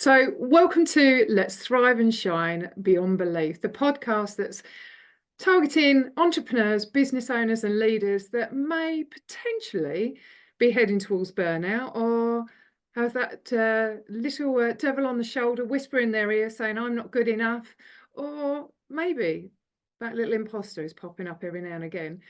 So, welcome to Let's Thrive and Shine Beyond Belief, the podcast that's targeting entrepreneurs, business owners, and leaders that may potentially be heading towards burnout or have that little devil on the shoulder whisper in their ear saying, I'm not good enough, or maybe that little imposter is popping up every now and again.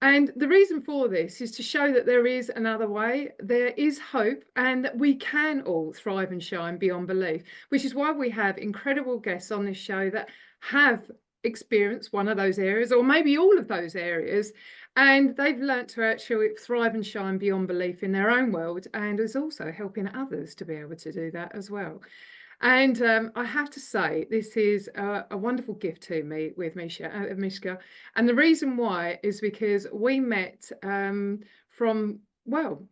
And the reason for this is to show that there is another way, there is hope, and that we can all thrive and shine beyond belief, which is why we have incredible guests on this show that have experienced one of those areas, or maybe all of those areas, and they've learnt to actually thrive and shine beyond belief in their own world, and is also helping others to be able to do that as well. And I have to say, this is a wonderful gift to me with Mischa. And the reason why is because we met from, well,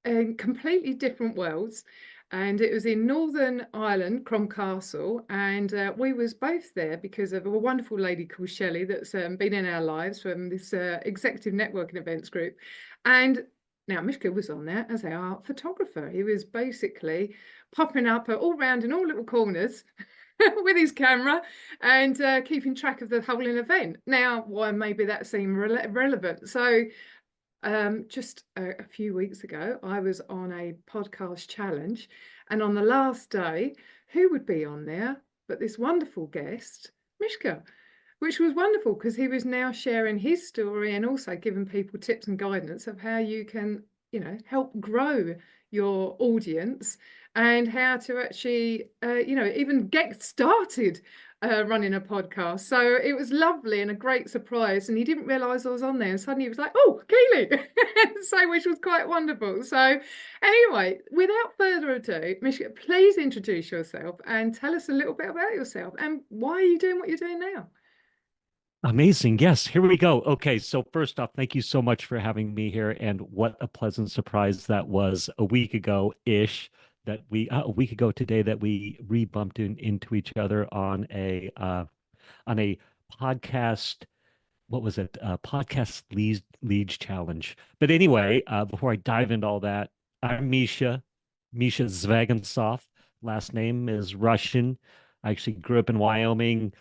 completely different worlds. And it was in Northern Ireland, Castle, and we was both there because of a wonderful lady called Shelley that's been in our lives from this executive networking events group. And now Mischa was on there as our photographer. He was basically popping up all round in all little corners with his camera and keeping track of the whole event. Now, why maybe that seemed relevant. So just a few weeks ago, I was on a podcast challenge, and on the last day, who would be on there but this wonderful guest, Mischa, which was wonderful because he was now sharing his story and also giving people tips and guidance of how you can, help grow your audience and how to actually, even get started running a podcast. So it was lovely and a great surprise. And he didn't realise I was on there. And suddenly he was like, oh, Keely. So, which was quite wonderful. So anyway, without further ado, Mischa, please introduce yourself and tell us a little bit about yourself and why are you doing what you're doing now? Amazing. Yes, here we go. Okay, so first off, thank you so much for having me here. And what a pleasant surprise that was a week ago-ish a week ago today that we re-bumped into each other on a podcast. What was it? Podcast leads challenge. But anyway, before I dive into all that, I'm Mischa Zvagintsev. Last name is Russian. I actually grew up in Wyoming,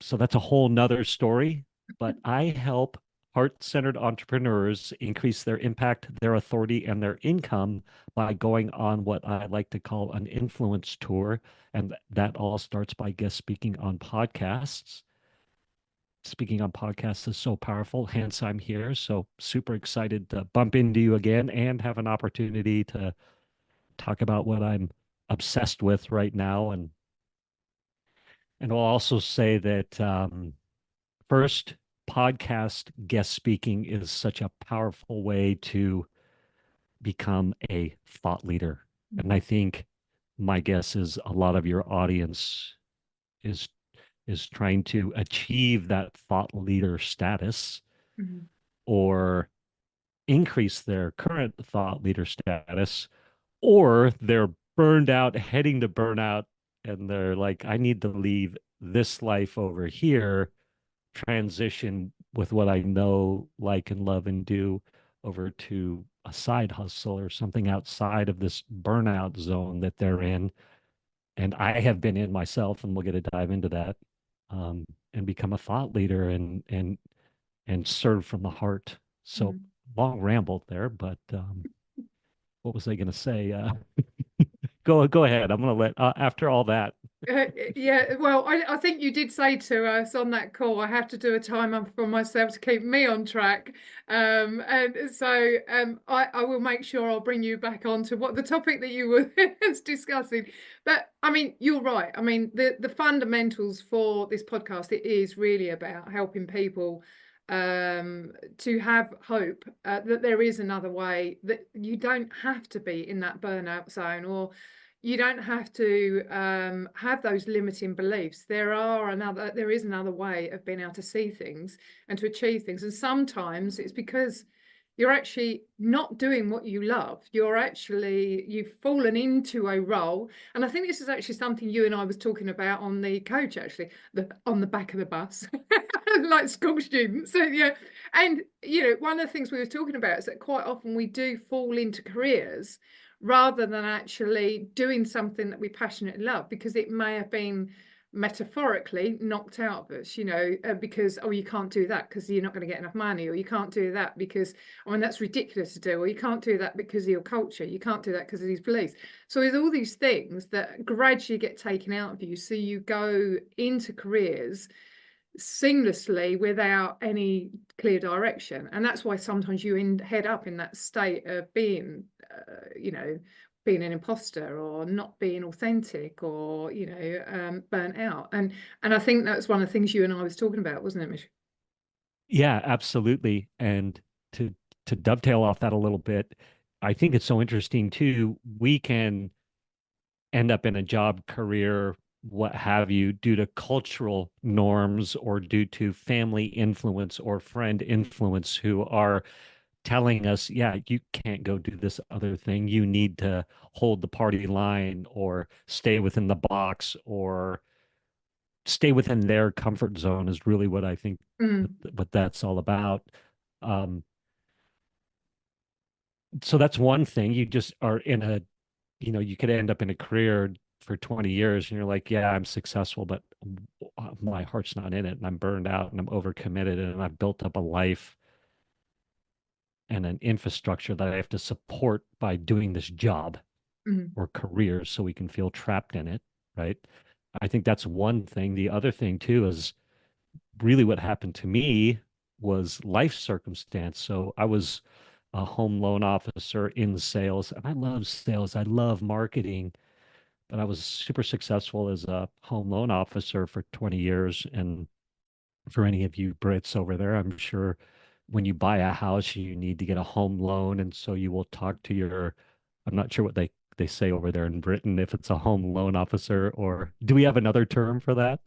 so that's a whole nother story. But I help heart-centered entrepreneurs increase their impact, their authority, and their income by going on what I like to call an influence tour. And that all starts by guest speaking on podcasts. Speaking on podcasts is so powerful, hence I'm here. So super excited to bump into you again and have an opportunity to talk about what I'm obsessed with right now. And I'll also say that first, podcast guest speaking is such a powerful way to become a thought leader. And I think my guess is a lot of your audience is trying to achieve that thought leader status Mhm. or increase their current thought leader status, or they're burned out, heading to burnout, and they're like, I need to leave this life over here, transition with what I know, like, and love and do over to a side hustle or something outside of this burnout zone that they're in. And I have been in myself, and we'll get to dive into that, and become a thought leader and serve from the heart. So Mhm. long ramble there, but what was I going to say? Go ahead. I'm going to let after all that. Yeah, well, I think you did say to us on that call, I have to do a timer for myself to keep me on track. And so I will make sure I'll bring you back on to what the topic that you were discussing. But I mean, you're right. I mean, the fundamentals for this podcast, it is really about helping people to have hope that there is another way, that you don't have to be in that burnout zone, or you don't have to have those limiting beliefs. There is another way of being able to see things and to achieve things. And sometimes it's because you're actually not doing what you love. You've fallen into a role. And I think this is actually something you and I was talking about on the coach, actually, on the back of the bus. like school students. So yeah, and one of the things we were talking about is that quite often we do fall into careers rather than actually doing something that we passionately love, because it may have been metaphorically knocked out of us, because, oh, you can't do that because you're not going to get enough money, or you can't do that because, oh, and that's ridiculous to do, or you can't do that because of your culture, you can't do that because of these beliefs. So there's all these things that gradually get taken out of you, so you go into careers seamlessly without any clear direction. And that's why sometimes you head up in that state of being being an imposter, or not being authentic, or burnt out. And I think that's one of the things you and I was talking about, wasn't it, Mischa? Yeah, absolutely. And to to dovetail off that a little bit, I think it's so interesting too. We can end up in a job, career, what have you, due to cultural norms or due to family influence or friend influence who are telling us, yeah, you can't go do this other thing. You need to hold the party line or stay within the box or stay within their comfort zone is really what I think Mm, what that's all about. Um, so that's one thing. You just are in a, you could end up in a career for 20 years and you're like, yeah, I'm successful, but my heart's not in it and I'm burned out and I'm overcommitted and I've built up a life and an infrastructure that I have to support by doing this job mm, or career so we can feel trapped in it, right? I think that's one thing. The other thing too is really what happened to me was life circumstance. So I was a home loan officer in sales, and I love sales. I love marketing, but I was super successful as a home loan officer for 20 years. And for any of you Brits over there, I'm sure when you buy a house, you need to get a home loan. And so you will talk to your, I'm not sure what they say over there in Britain, if it's a home loan officer, or do we have another term for that?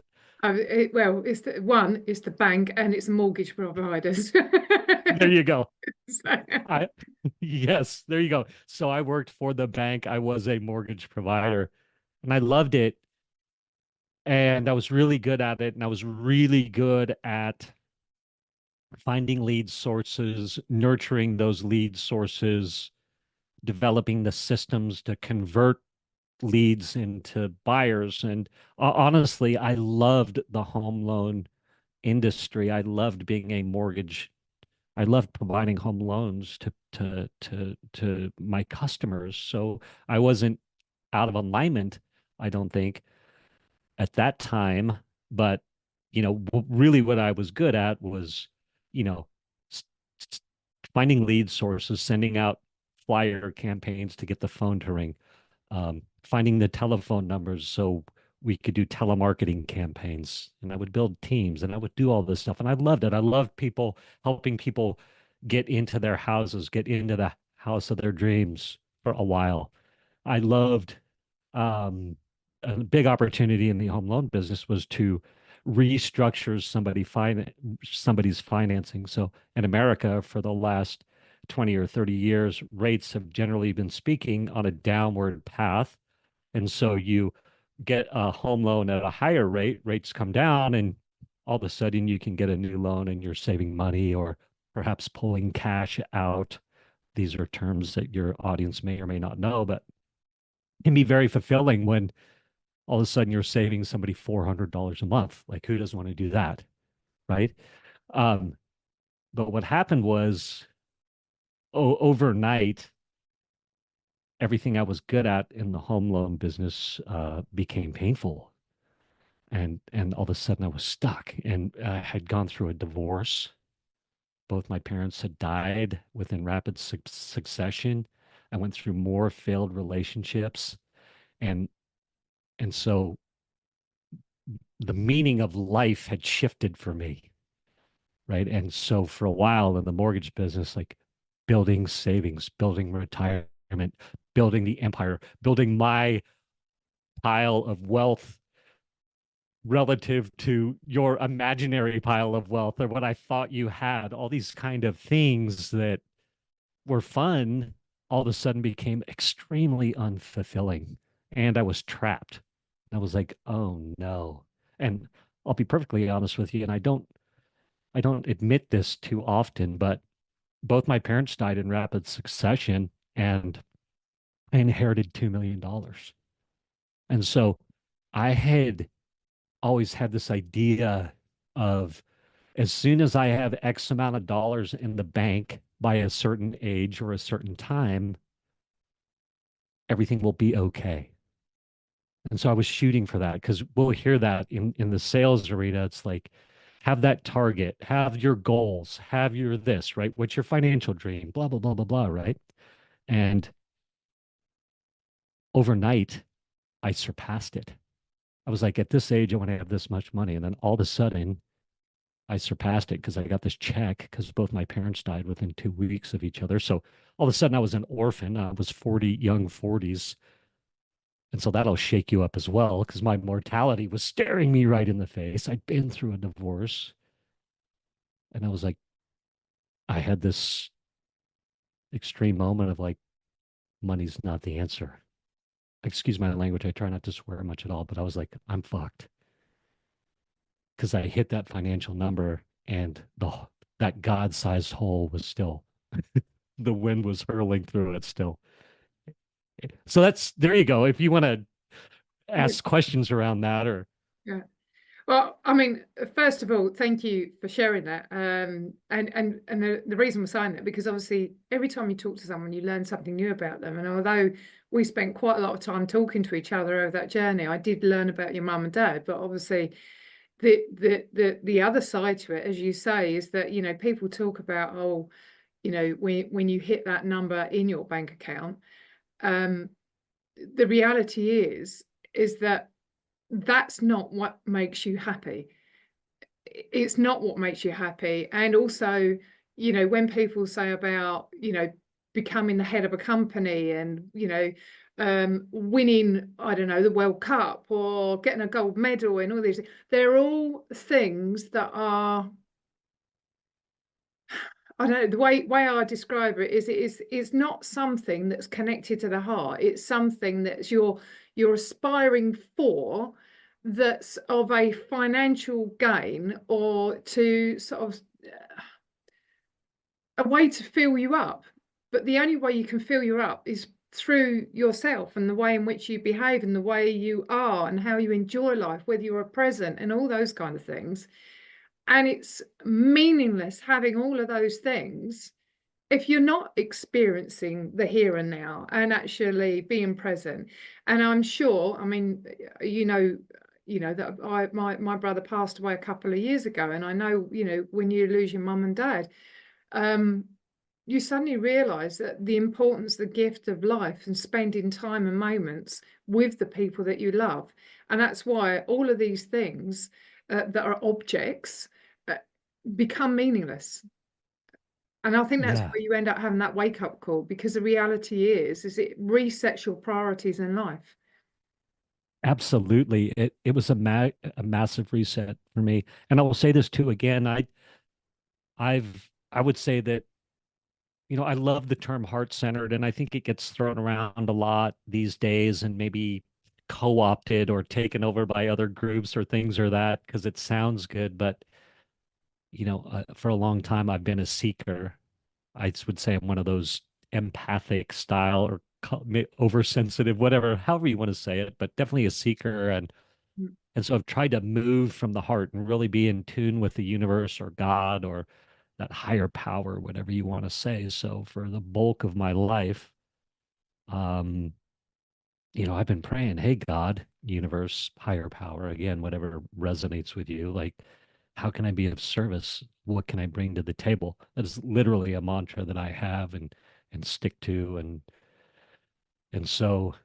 well, it's the bank, and it's mortgage providers. There you go. So, I yes, there you go. So I worked for the bank. I was a mortgage provider and I loved it. And I was really good at it. And I was really good at finding lead sources, nurturing those lead sources, developing the systems to convert leads into buyers. And honestly, I loved the home loan industry. I loved being a mortgage. I loved providing home loans to my customers. So I wasn't out of alignment, I don't think, at that time. But really, what I was good at was, you know, s- finding lead sources, sending out flyer campaigns to get the phone to ring, finding the telephone numbers so we could do telemarketing campaigns. And I would build teams and I would do all this stuff. And I loved it. I loved people helping people get into their houses, get into the house of their dreams for a while. I loved um, a big opportunity in the home loan business was to restructure somebody's financing. So in America, for the last 20 or 30 years, rates have generally been speaking on a downward path. And so you get a home loan at a higher rate, rates come down, and all of a sudden you can get a new loan and you're saving money or perhaps pulling cash out. These are terms that your audience may or may not know, but can be very fulfilling when all of a sudden you're saving somebody $400 a month. Like, who doesn't want to do that? Right. Um, but what happened was overnight, everything I was good at in the home loan business became painful. And all of a sudden I was stuck and I had gone through a divorce. Both my parents had died within rapid succession. I went through more failed relationships. And and so the meaning of life had shifted for me, right? And so for a while in the mortgage business, like building savings, building retirement, building the empire, building my pile of wealth relative to your imaginary pile of wealth or what I thought you had, all these kind of things that were fun, all of a sudden became extremely unfulfilling. And I was trapped. I was like, oh no. And I'll be perfectly honest with you, and I don't I don't admit this too often, but both my parents died in rapid succession, and I inherited $2 million. And so I had always had this idea of, as soon as I have X amount of dollars in the bank by a certain age or a certain time, everything will be okay. And so I was shooting for that, because we'll hear that in the sales arena. It's like, have that target, have your goals, have your this, right? What's your financial dream? Blah, blah, blah, blah, blah, right? And overnight, I surpassed it. I was like, at this age, I want to have this much money. And then all of a sudden, I surpassed it because I got this check, because both my parents died within 2 weeks of each other. So all of a sudden, I was an orphan. I was 40, young 40s. And so that'll shake you up as well, because my mortality was staring me right in the face. I'd been through a divorce. And I was like, I had this extreme moment of like, money's not the answer. Excuse my language. I try not to swear much at all, but I was like, I'm fucked, because I hit that financial number, and that God-sized hole was still, the wind was hurling through it still. So there you go. If you want to Yeah. ask questions around that, or Yeah. Well, I mean, first of all, thank you for sharing that. And the reason we're saying that, because obviously every time you talk to someone, you learn something new about them. And although we spent quite a lot of time talking to each other over that journey, I did learn about your mum and dad. But obviously, the other side to it, as you say, is that, people talk about, oh, when you hit that number in your bank account, um, the reality is that that's not what makes you happy. It's not what makes you happy. And also, when people say about, becoming the head of a company and, winning, I don't know, the World Cup or getting a gold medal and all these, they're all things that are, I don't know, the way I describe it is it's not something that's connected to the heart. It's something that you're aspiring for, that's of a financial gain, or to sort of a way to fill you up. But the only way you can fill you up is through yourself, and the way in which you behave and the way you are and how you enjoy life, whether you're present and all those kind of things. And it's meaningless having all of those things if you're not experiencing the here and now and actually being present. And I'm sure, I mean, that my brother passed away a couple of years ago, and I know, when you lose your mum and dad, um, you suddenly realize that the importance, the gift of life, and spending time and moments with the people that you love. And that's why all of these things that are objects uh, become meaningless. And I think that's yeah, where you end up having that wake up call, because the reality is it resets your priorities in life. absolutely. It was a massive reset for me. And I will say this too again. I would say that, I love the term heart-centered, and I think it gets thrown around a lot these days, and maybe co-opted or taken over by other groups or things or that, because it sounds good. But, for a long time, I've been a seeker. I would say I'm one of those empathic style, or oversensitive, whatever, however you want to say it, but definitely a seeker. And so I've tried to move from the heart and really be in tune with the universe or God or that higher power, whatever you want to say. So for the bulk of my life, um, I've been praying, hey, God, universe, higher power, again, whatever resonates with you, like, how can I be of service? What can I bring to the table? That is literally a mantra that I have and stick to. And so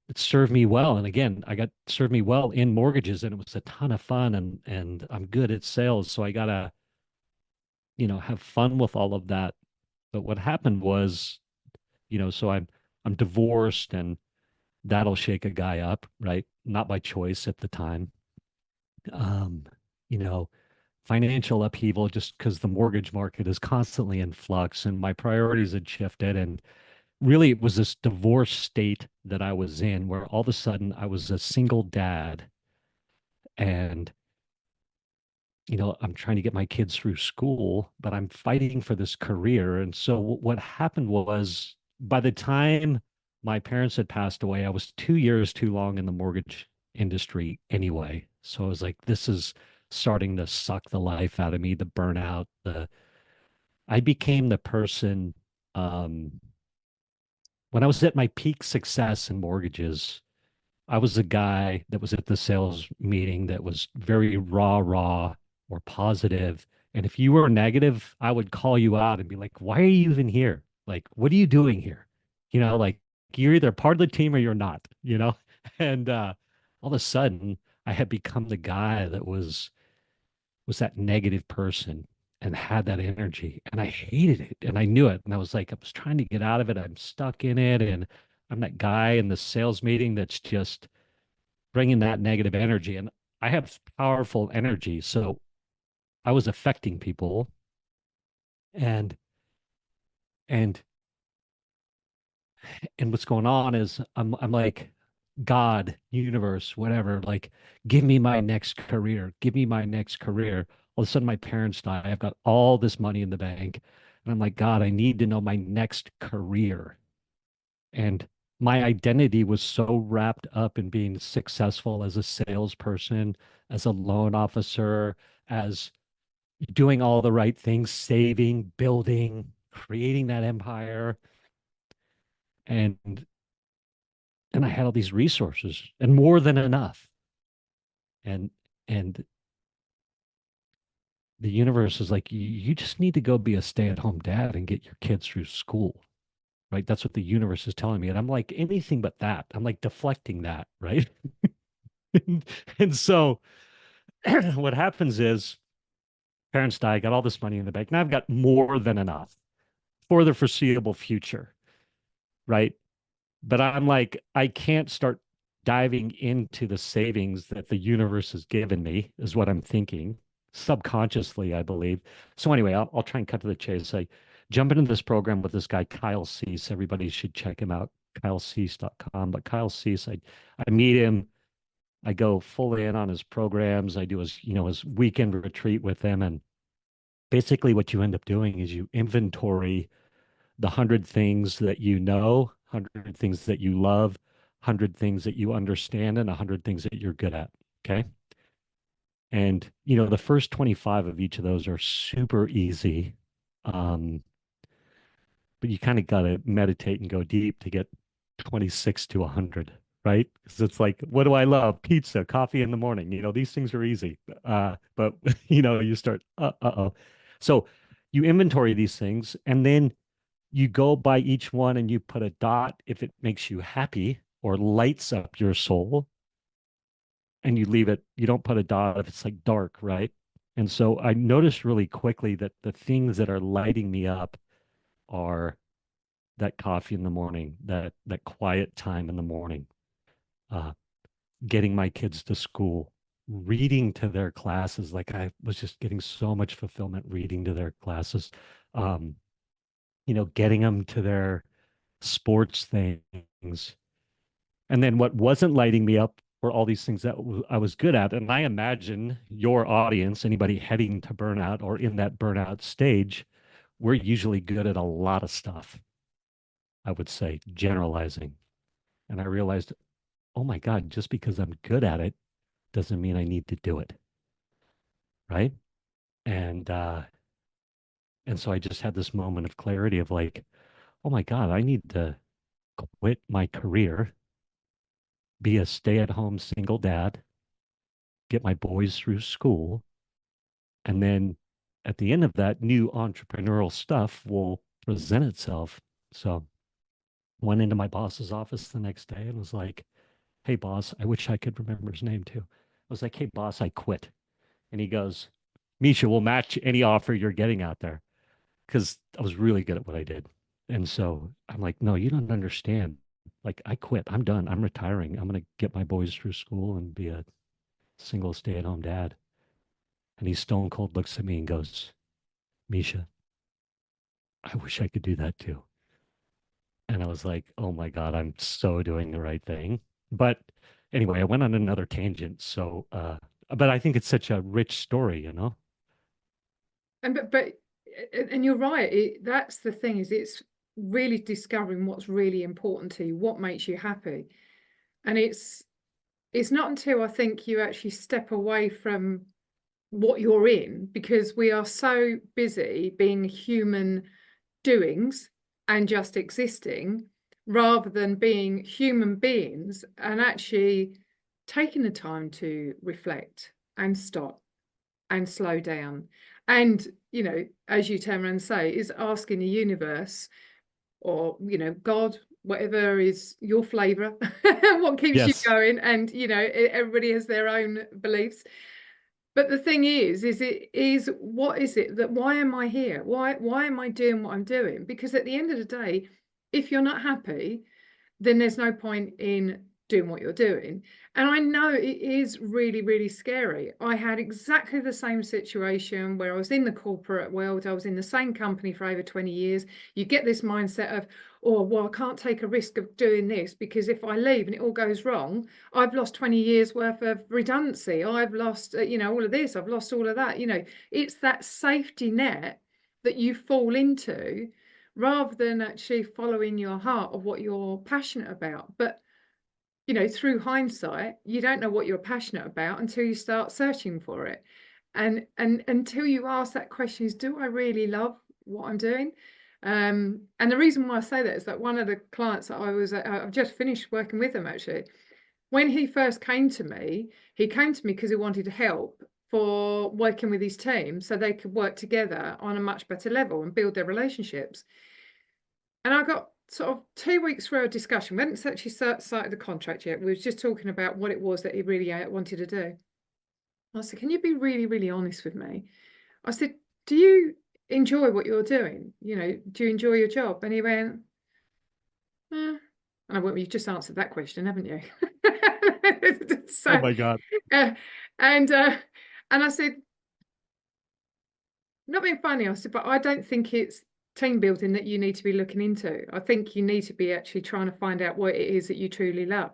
it served me well. And again, I got served me well in mortgages, and it was a ton of fun, and I'm good at sales. So I gotta, have fun with all of that. But what happened was, so I'm divorced, and that'll shake a guy up, right? Not by choice at the time. Um, you know, Financial upheaval, just because the mortgage market is constantly in flux, and my priorities had shifted. And really, it was this divorce state that I was in, where all of a sudden I was a single dad, and I'm trying to get my kids through school, but I'm fighting for this career. And so what happened was by the time my parents had passed away, I was 2 years too long in the mortgage industry anyway. So I was like, this is starting to suck the life out of me, the burnout, I became the person um when I was at my peak success in mortgages. I was the guy that was at the sales meeting that was very raw or positive. And if you were negative, I would call you out and be like, why are you even here? Like, what are you doing here? Like you're either part of the team or you're not. And all of a sudden I had become the guy that was that negative person and had that energy. And I hated it. And I knew it. And I was like, I was trying to get out of it. I'm stuck in it. And I'm that guy in the sales meeting that's just bringing that negative energy. And I have powerful energy. So I was affecting people and and and what's going on is I'm like, God, universe, whatever, like give me my next career. Give me my next career. All of a sudden my parents die. I've got all this money in the bank. And I'm like, God, I need to know my next career. And my identity was so wrapped up in being successful as a salesperson, as a loan officer, as doing all the right things, saving, building, creating that empire. And and I had all these resources and more than enough. And and the universe is like, you just need to go be a stay-at-home dad and get your kids through school. Right. That's what the universe is telling me. And I'm like, anything but that. I'm like deflecting that. Right. And so what happens is parents die, I got all this money in the bank. Now I've got more than enough for the foreseeable future. Right. But I'm like, I can't start diving into the savings that the universe has given me, is what I'm thinking subconsciously, I believe. So, anyway, I'll try and cut to the chase. I jump into this program with this guy, Kyle Cease. Everybody should check him out, kylecease.com. But Kyle Cease, I meet him. I go full in on his programs. I do his weekend retreat with him. And basically, what you end up doing is you inventory the 100 things that you know, 100 things that you love, 100 things that you understand, and 100 things that you're good at. Okay. And, the first 25 of each of those are super easy. Um, but you kind of got to meditate and go deep to get 26 to 100, right? Because it's like, what do I love? Pizza, coffee in the morning. These things are easy. But, you start, uh-oh. So you inventory these things and then you go by each one and you put a dot if it makes you happy or lights up your soul, and you leave it. You don't put a dot if it's like dark, right? And so I noticed really quickly that the things that are lighting me up are that coffee in the morning, that quiet time in the morning, uh, getting my kids to school, reading to their classes. Like I was just getting so much fulfillment reading to their classes, um, getting them to their sports things. And then what wasn't lighting me up were all these things that I was good at. And I imagine your audience, anybody heading to burnout or in that burnout stage, we're usually good at a lot of stuff, I would say, generalizing. And I realized, oh my God, just because I'm good at it doesn't mean I need to do it. Right. And and so I just had this moment of clarity of like, oh my God, I need to quit my career, be a stay-at-home single dad, get my boys through school, and then at the end of that, new entrepreneurial stuff will present itself. So went into my boss's office the next day and was like, hey boss, I wish I could remember his name too. I was like, hey boss, I quit. And he goes, Mischa, we'll match any offer you're getting out there. Because I was really good at what I did. And so I'm like, no, you don't understand. Like I quit. I'm done. I'm retiring. I'm going to get my boys through school and be a single stay-at-home dad. And he stone cold looks at me and goes, Mischa, I wish I could do that too. And I was like, oh my God, I'm so doing the right thing. But anyway, I went on another tangent. So, but I think it's such a rich story, And you're right. That's the thing, is it's really discovering what's really important to you, what makes you happy. And it's not until I think you actually step away from what you're in, because we are so busy being human doings and just existing, rather than being human beings and actually taking the time to reflect and stop and slow down. And, as you turn around and say, is asking the universe, or, God, whatever is your flavor, what keeps you Yes. going. And, everybody has their own beliefs. But the thing is what is it that, why am I here? Why am I doing what I'm doing? Because at the end of the day, if you're not happy, then there's no point in doing what you're doing. And I know it is really, really scary. I had exactly the same situation where I was in the corporate world. I was in the same company for over 20 years. You get this mindset of, oh, well, I can't take a risk of doing this, because if I leave and it all goes wrong, I've lost 20 years worth of redundancy. I've lost, all of this. I've lost all of that. It's that safety net that you fall into, rather than actually following your heart of what you're passionate about. But, through hindsight, you don't know what you're passionate about until you start searching for it. And until you ask that question, is, do I really love what I'm doing? And the reason why I say that is that one of the clients that I've just finished working with them, actually, when he first came to me, because he wanted help for working with his team so they could work together on a much better level and build their relationships. And I got sort of 2 weeks through a discussion. We hadn't actually started the contract yet. We were just talking about what it was that he really wanted to do. I said, can you be really, really honest with me? I said, do you enjoy what you're doing? Do you enjoy your job? And he went, eh. And I went, well, you've just answered that question, haven't you? Oh So, my God. uh, and I said, not being funny, I said, but I don't think it's team building that you need to be looking into. I think you need to be actually trying to find out what it is that you truly love.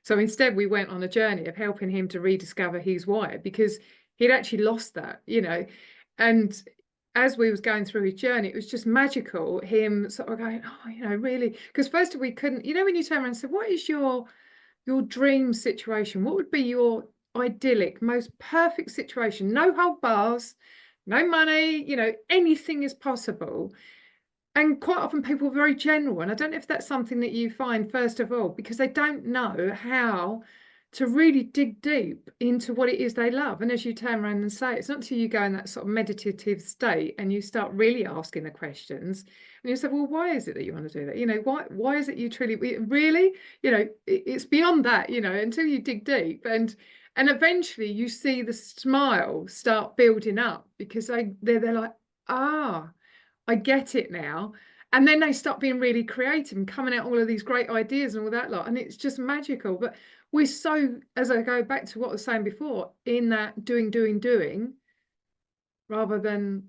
So instead, we went on a journey of helping him to rediscover his why, because he'd actually lost that, And as we was going through his journey, it was just magical, him sort of going, oh, really, because first we couldn't, when you turn around and say, what is your dream situation? What would be your idyllic, most perfect situation? No hold bars, no money, anything is possible. And quite often people are very general. And I don't know if that's something that you find, first of all, because they don't know how to really dig deep into what it is they love. And as you turn around and say, it's not until you go in that sort of meditative state and you start really asking the questions, and you say, well, why is it that you want to do that? Why is it you truly, really, it's beyond that, until you dig deep. And eventually you see the smile start building up, because they're like, ah, I get it now. And then they start being really creative and coming out all of these great ideas and all that lot. And it's just magical. But we're so, as I go back to what I was saying before, in that doing, rather than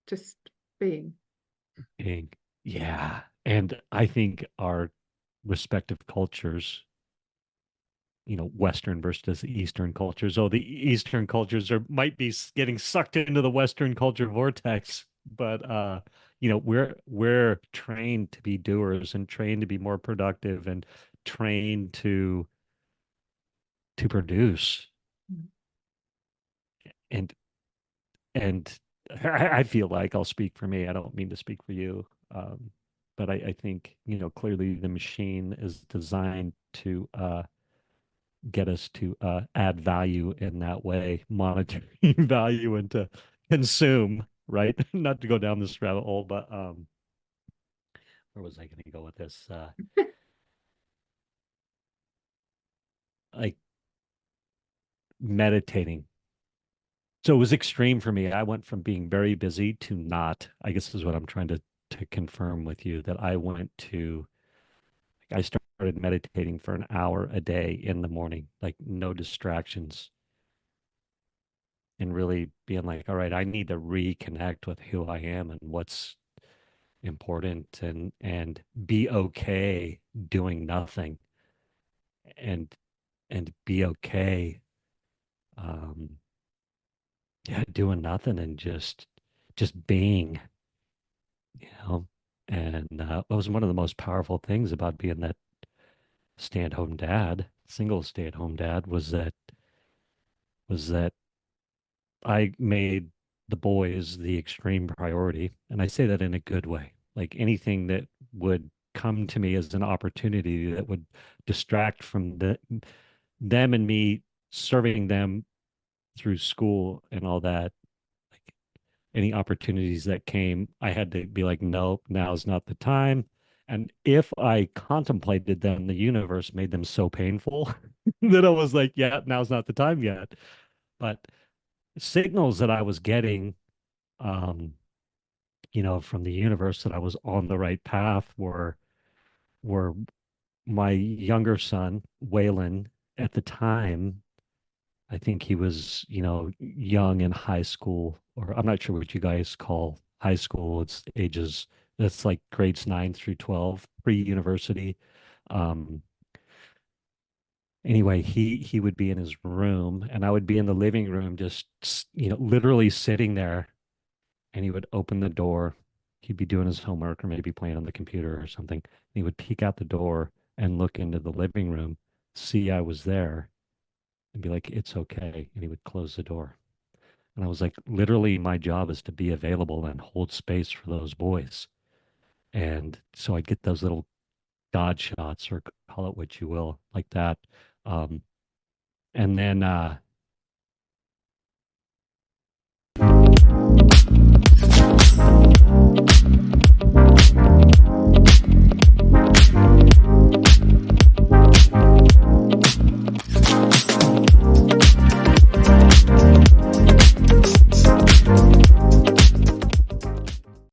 just being. Yeah. And I think our respective cultures, Western versus Eastern cultures. Oh, the Eastern cultures might be getting sucked into the Western culture vortex, but we're trained to be doers and trained to be more productive and trained to produce. And and I feel like, I'll speak for me. I don't mean to speak for you. But I think, clearly the machine is designed to get us to add value in that way, monetary value, and to consume, right? Not to go down this rabbit hole, but where was I going to go with this? Like meditating. So it was extreme for me. I went from being very busy to not. I guess is what I'm trying to confirm with you, that I started meditating for an hour a day in the morning, like no distractions, and really being like, all right, I need to reconnect with who I am and what's important, and be okay doing nothing, and be okay, um yeah, doing nothing, and just just being, you know. And that was one of the most powerful things about being that stay-at-home dad, single stay-at-home dad, was that I made the boys the extreme priority. And I say that in a good way. Like anything that would come to me as an opportunity that would distract from them and me serving them through school and all that, like any opportunities that came, I had to be like, nope, now's not the time. And if I contemplated them, the universe made them so painful that I was like, yeah, now's not the time yet. But signals that I was getting, um, from the universe that I was on the right path were my younger son, Waylon, at the time. I think he was, young in high school, or I'm not sure what you guys call high school. It's ages, that's like grades 9 through 12, pre-university. Um, anyway, he would be in his room and I would be in the living room, just, literally sitting there, and he would open the door. He'd be doing his homework or maybe playing on the computer or something. And he would peek out the door and look into the living room, see I was there, and be like, it's okay. And he would close the door. And I was like, literally, my job is to be available and hold space for those boys. And so I'd get those little God shots, or call it what you will, like that. Um, and then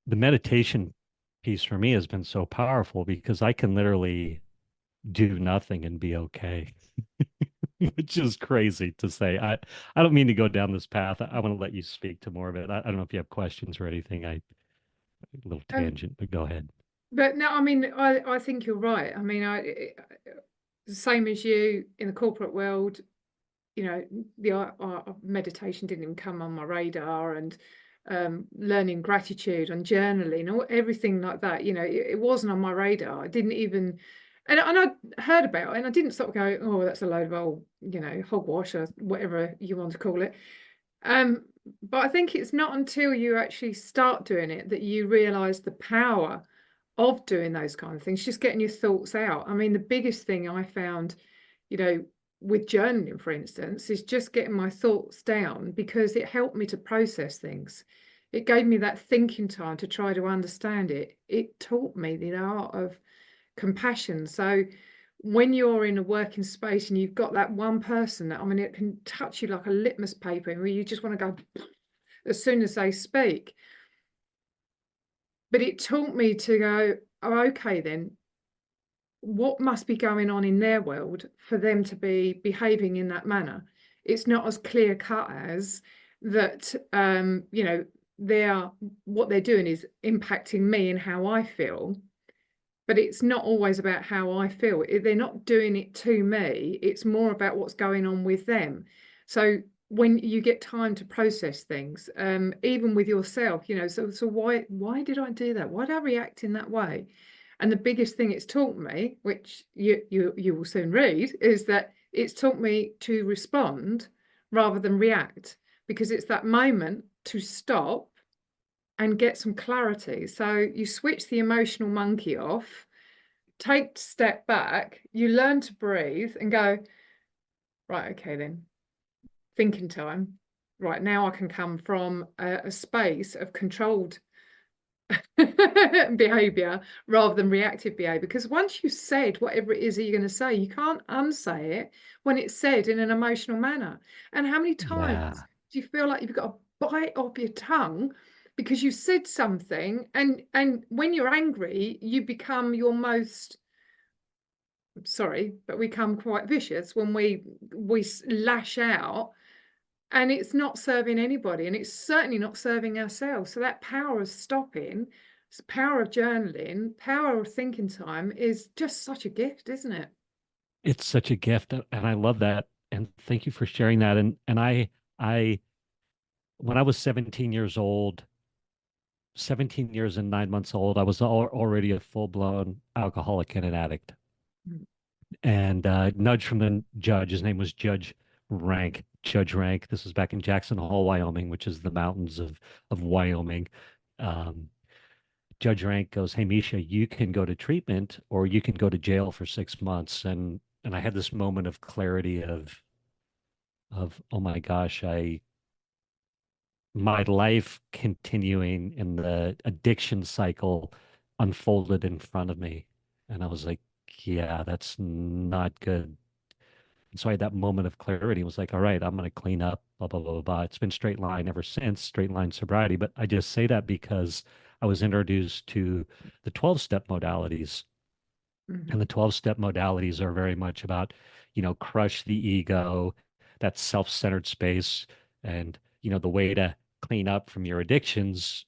the meditation piece for me has been so powerful because I can literally do nothing and be okay, which is crazy to say. I don't mean to go down this path. I want to let you speak to more of it. I don't know if you have questions or anything. A little Um, tangent, but go ahead. but no, I mean, I think you're right. I mean, same as you in the corporate world, the meditation didn't even come on my radar, and learning gratitude and journaling, or everything like that. It wasn't on my radar. I didn't even, and I heard about it, and I didn't sort of go, oh, that's a load of old, hogwash or whatever you want to call it. Um, but I think it's not until you actually start doing it that you realize the power of doing those kind of things, just getting your thoughts out. I mean, the biggest thing I found, you know, with journaling, for instance, is just getting my thoughts down, because it helped me to process things. It gave me that thinking time to try to understand it. It taught me the art of compassion. So when you're in a working space and you've got that one person that, I mean, it can touch you like a litmus paper, where you just want to go as soon as they speak. But it taught me to go, oh, okay, then what must be going on in their world for them to be behaving in that manner? It's not as clear cut as that, what they're doing is impacting me and how I feel. But it's not always about how I feel. They're not doing it to me. It's more about what's going on with them. So when you get time to process things, even with yourself, so why did I do that? Why did I react in that way? And the biggest thing it's taught me, which you will soon read, is that it's taught me to respond rather than react, because it's that moment to stop and get some clarity. So you switch the emotional monkey off, take a step back, you learn to breathe and go, right, okay, then, thinking time. Right, now I can come from a space of controlled behavior rather than reactive behavior. Because once you've said whatever it is that you're going to say, you can't unsay it when it's said in an emotional manner. And how many times Yeah. do you feel like you've got a bite off your tongue because you said something, and when you're angry, you become your most, sorry, but we become quite vicious when we lash out, and it's not serving anybody, and it's certainly not serving ourselves. So that power of stopping, power of journaling, power of thinking time is just such a gift, isn't it? It's such a gift, and I love that. And thank you for sharing that. And I when I was 17 years old, 17 years and 9 months old. I was already a full-blown alcoholic and an addict. Mm. And nudge from the judge. His name was Rank. Judge Rank. This was back in Jackson Hole, Wyoming, which is the mountains of Wyoming. Um, Judge Rank goes, "Hey, Mischa, you can go to treatment or you can go to jail for 6 months." And I had this moment of clarity of oh my gosh, my life continuing in the addiction cycle unfolded in front of me. And I was like, yeah, that's not good. And so I had that moment of clarity. It was like, all right, I'm going to clean up, blah, blah, blah, blah, blah. It's been straight line ever since, straight line sobriety. But I just say that because I was introduced to the 12-step modalities. And Mhm. the 12-step modalities are very much about, crush the ego, that self-centered space. And, the way to clean up from your addictions,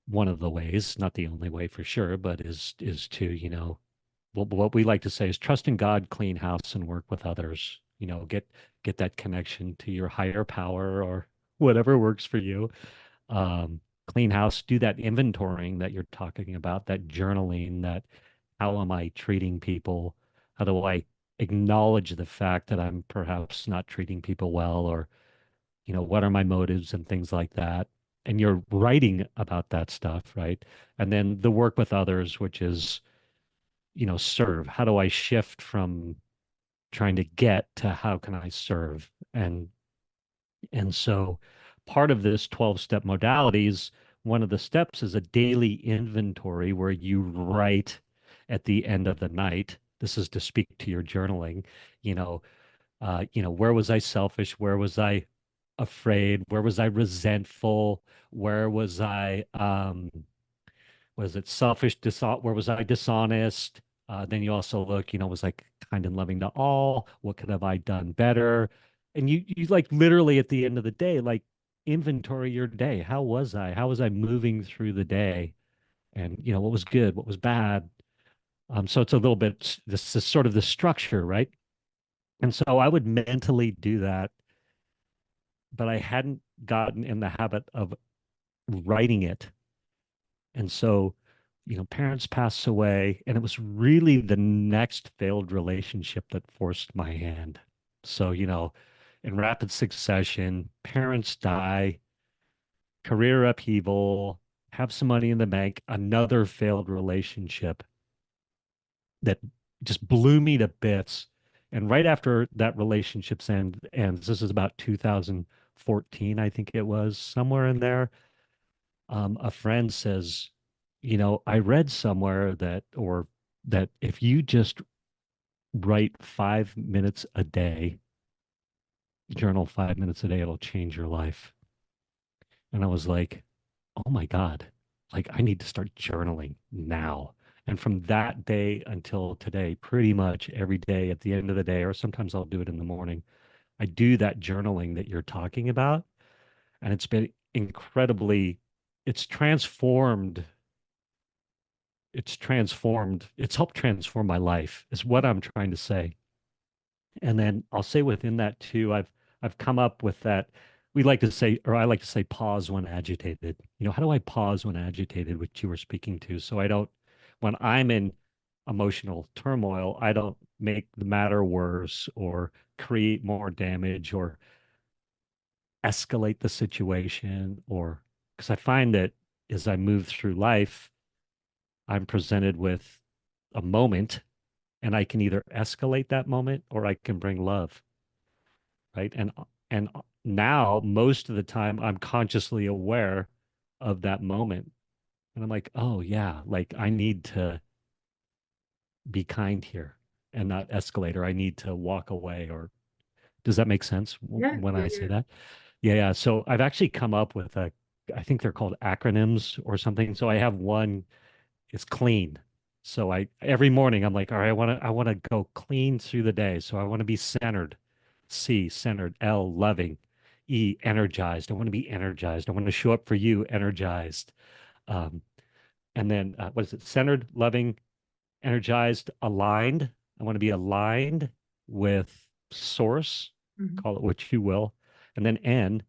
one of the ways, not the only way for sure, but is to, what we like to say is trust in God, clean house, and work with others. Get that connection to your higher power or whatever works for you. Clean house, do that inventorying that you're talking about, that journaling, that how am I treating people? How do I acknowledge the fact that I'm perhaps not treating people well, or, what are my motives and things like that? And you're writing about that stuff, right? And then the work with others, which is, serve. How do I shift from trying to get to how can I serve? And so part of this 12-step modalities, one of the steps is a daily inventory where you write at the end of the night. This is to speak to your journaling, where was I selfish? Where was I afraid? Where was I resentful? Where was it selfish? Where was I dishonest? Then you also look, was I kind and loving to all? What could have I done better? And you like literally at the end of the day, like inventory your day. How was I? How was I moving through the day? And what was good? What was bad? So it's a little bit this is sort of the structure, right? And so I would mentally do that, but I hadn't gotten in the habit of writing it. And so, parents pass away, and it was really the next failed relationship that forced my hand. So, in rapid succession, parents die, career upheaval, have some money in the bank, another failed relationship that just blew me to bits. And right after that relationship's ends, this is about 2014, I think it was, somewhere in there. A friend says, I read somewhere that if you just write 5 minutes a day, journal 5 minutes a day, it'll change your life. And I was like, oh my God, like I need to start journaling now. And from that day until today, pretty much every day at the end of the day, or sometimes I'll do it in the morning, I do that journaling that you're talking about. And it's been incredibly, it's transformed it's helped transform my life is what I'm trying to say. And then I'll say within that too, I've come up with that. We like to say, or I like to say, pause when agitated. How do I pause when agitated, which you were speaking to? So I don't, when I'm in emotional turmoil, I don't make the matter worse or create more damage or escalate the situation, or because I find that as I move through life, I'm presented with a moment, and I can either escalate that moment or I can bring love, right? And now most of the time I'm consciously aware of that moment. And I'm like, oh yeah, like I need to be kind here and not escalate, or I need to walk away. Or does that make sense Yeah, when yeah, I say yeah. that? Yeah, yeah. So I've actually come up with I think they're called acronyms or something. So I have one, it's clean. So every morning I'm like, all right, I want to go clean through the day. So I want to be centered. C, centered. L, loving. E, energized. I want to be energized. I want to show up for you, energized. Um, and then what is it? Centered, loving, energized, aligned. I want to be aligned with source. Mhm. Call it what you will. And then N,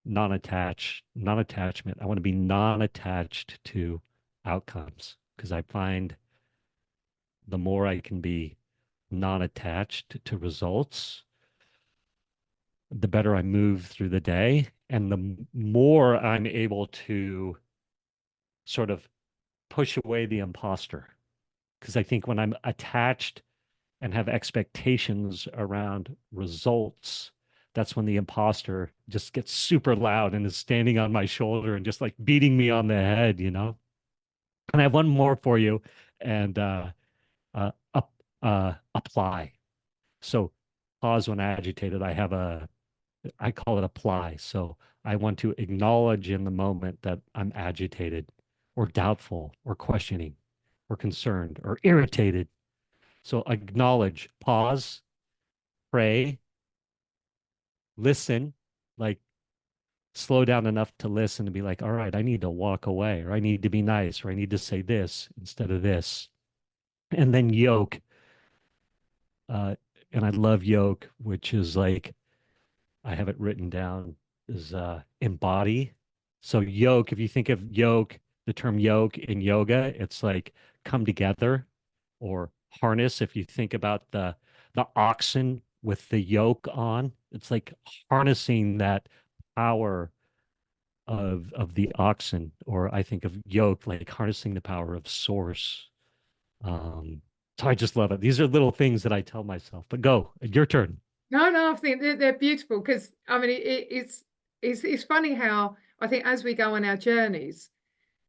non-attachment. I want to be non-attached to outcomes because I find the more I can be non-attached to results, the better I move through the day and the more I'm able to sort of push away the imposter. Because I think when I'm attached and have expectations around results, that's when the imposter just gets super loud and is standing on my shoulder and just like beating me on the head, you know? And I have one more for you and up, apply. So pause when agitated. I call it apply. So I want to acknowledge in the moment that I'm agitated or doubtful or questioning or concerned or irritated. So acknowledge, pause, pray, listen, like slow down enough to listen and be like, all right, I need to walk away, or I need to be nice, or I need to say this instead of this. And then yoke. Uh, and I love yoke, which is like, I have it written down, is embody. So yoke, if you think of yoke, the term yoke in yoga, it's like come together, or harness. If you think about the oxen with the yoke on, it's like harnessing that power of the oxen, or I think of yoke like harnessing the power of source. Um, so I just love it. These are little things that I tell myself. But go, your turn. No, I think they're beautiful because I mean it's funny how I think as we go on our journeys,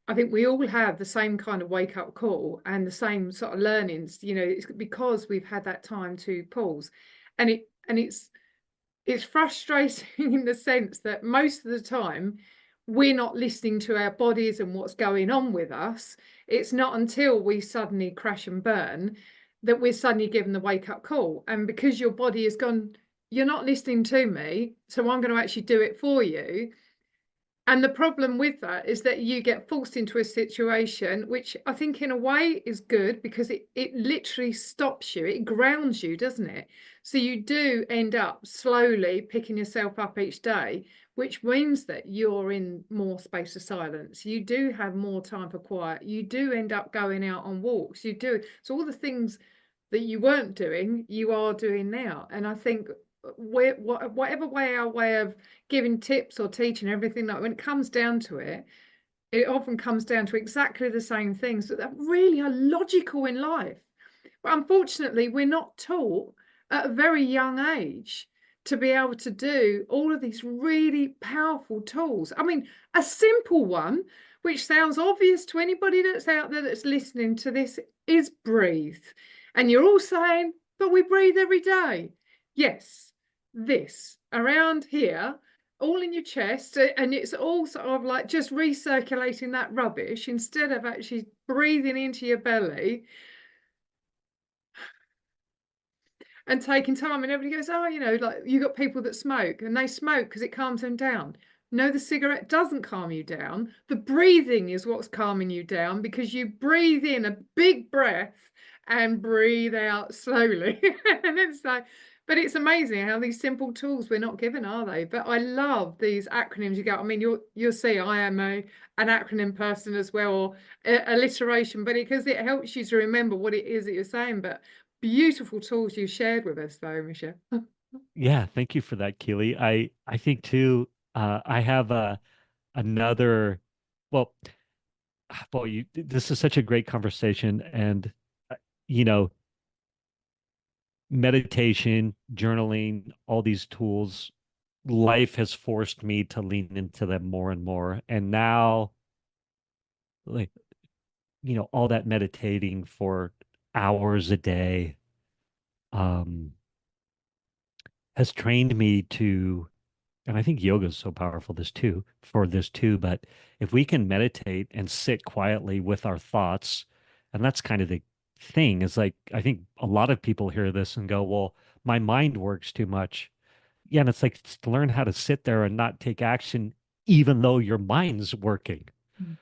I think we all have the same kind of wake up call and the same sort of learnings. You know, it's because we've had that time to pause, and it's frustrating in the sense that most of the time we're not listening to our bodies and what's going on with us. It's not until we suddenly crash and burn that we're suddenly given the wake up call. And because your body has gone, you're not listening to me, so I'm going to actually do it for you. And the problem with that is that you get forced into a situation, which I think in a way is good because it literally stops you, it grounds you, doesn't it? So you do end up slowly picking yourself up each day, which means that you're in more space of silence. You do have more time for quiet. You do end up going out on walks. You do. So all the things that you weren't doing, you are doing now. And I think whatever way our way of giving tips or teaching everything, like when it comes down to it, it often comes down to exactly the same things that really are logical in life. But unfortunately, we're not taught at a very young age to be able to do all of these really powerful tools. I mean, a simple one, which sounds obvious to anybody that's out there that's listening to this, is breathe. And you're all saying, but we breathe every day. Yes, this around here, all in your chest, and it's all sort of like just recirculating that rubbish instead of actually breathing into your belly and taking time. And everybody goes, oh, you know, like you got people that smoke and they smoke because it calms them down. No, the cigarette doesn't calm you down. The breathing is what's calming you down because you breathe in a big breath and breathe out slowly. And it's like, but it's amazing how these simple tools we're not given, are they? But I love these acronyms you get. I mean, you'll see I am an acronym person as well, or alliteration, but because it helps you to remember what it is that you're saying. But beautiful tools you shared with us, though, Mischa. Yeah, thank you for that, Keely. I think too, I have another, well, this is such a great conversation, and you know, meditation, journaling, all these tools, life has forced me to lean into them more and more. And now, like, all that meditating for hours a day, um, has trained me to, and I think yoga is so powerful for this too, but if we can meditate and sit quietly with our thoughts, and that's kind of the thing, is like I think a lot of people hear this and go, well, my mind works too much. Yeah, and it's like to learn how to sit there and not take action even though your mind's working, Mm.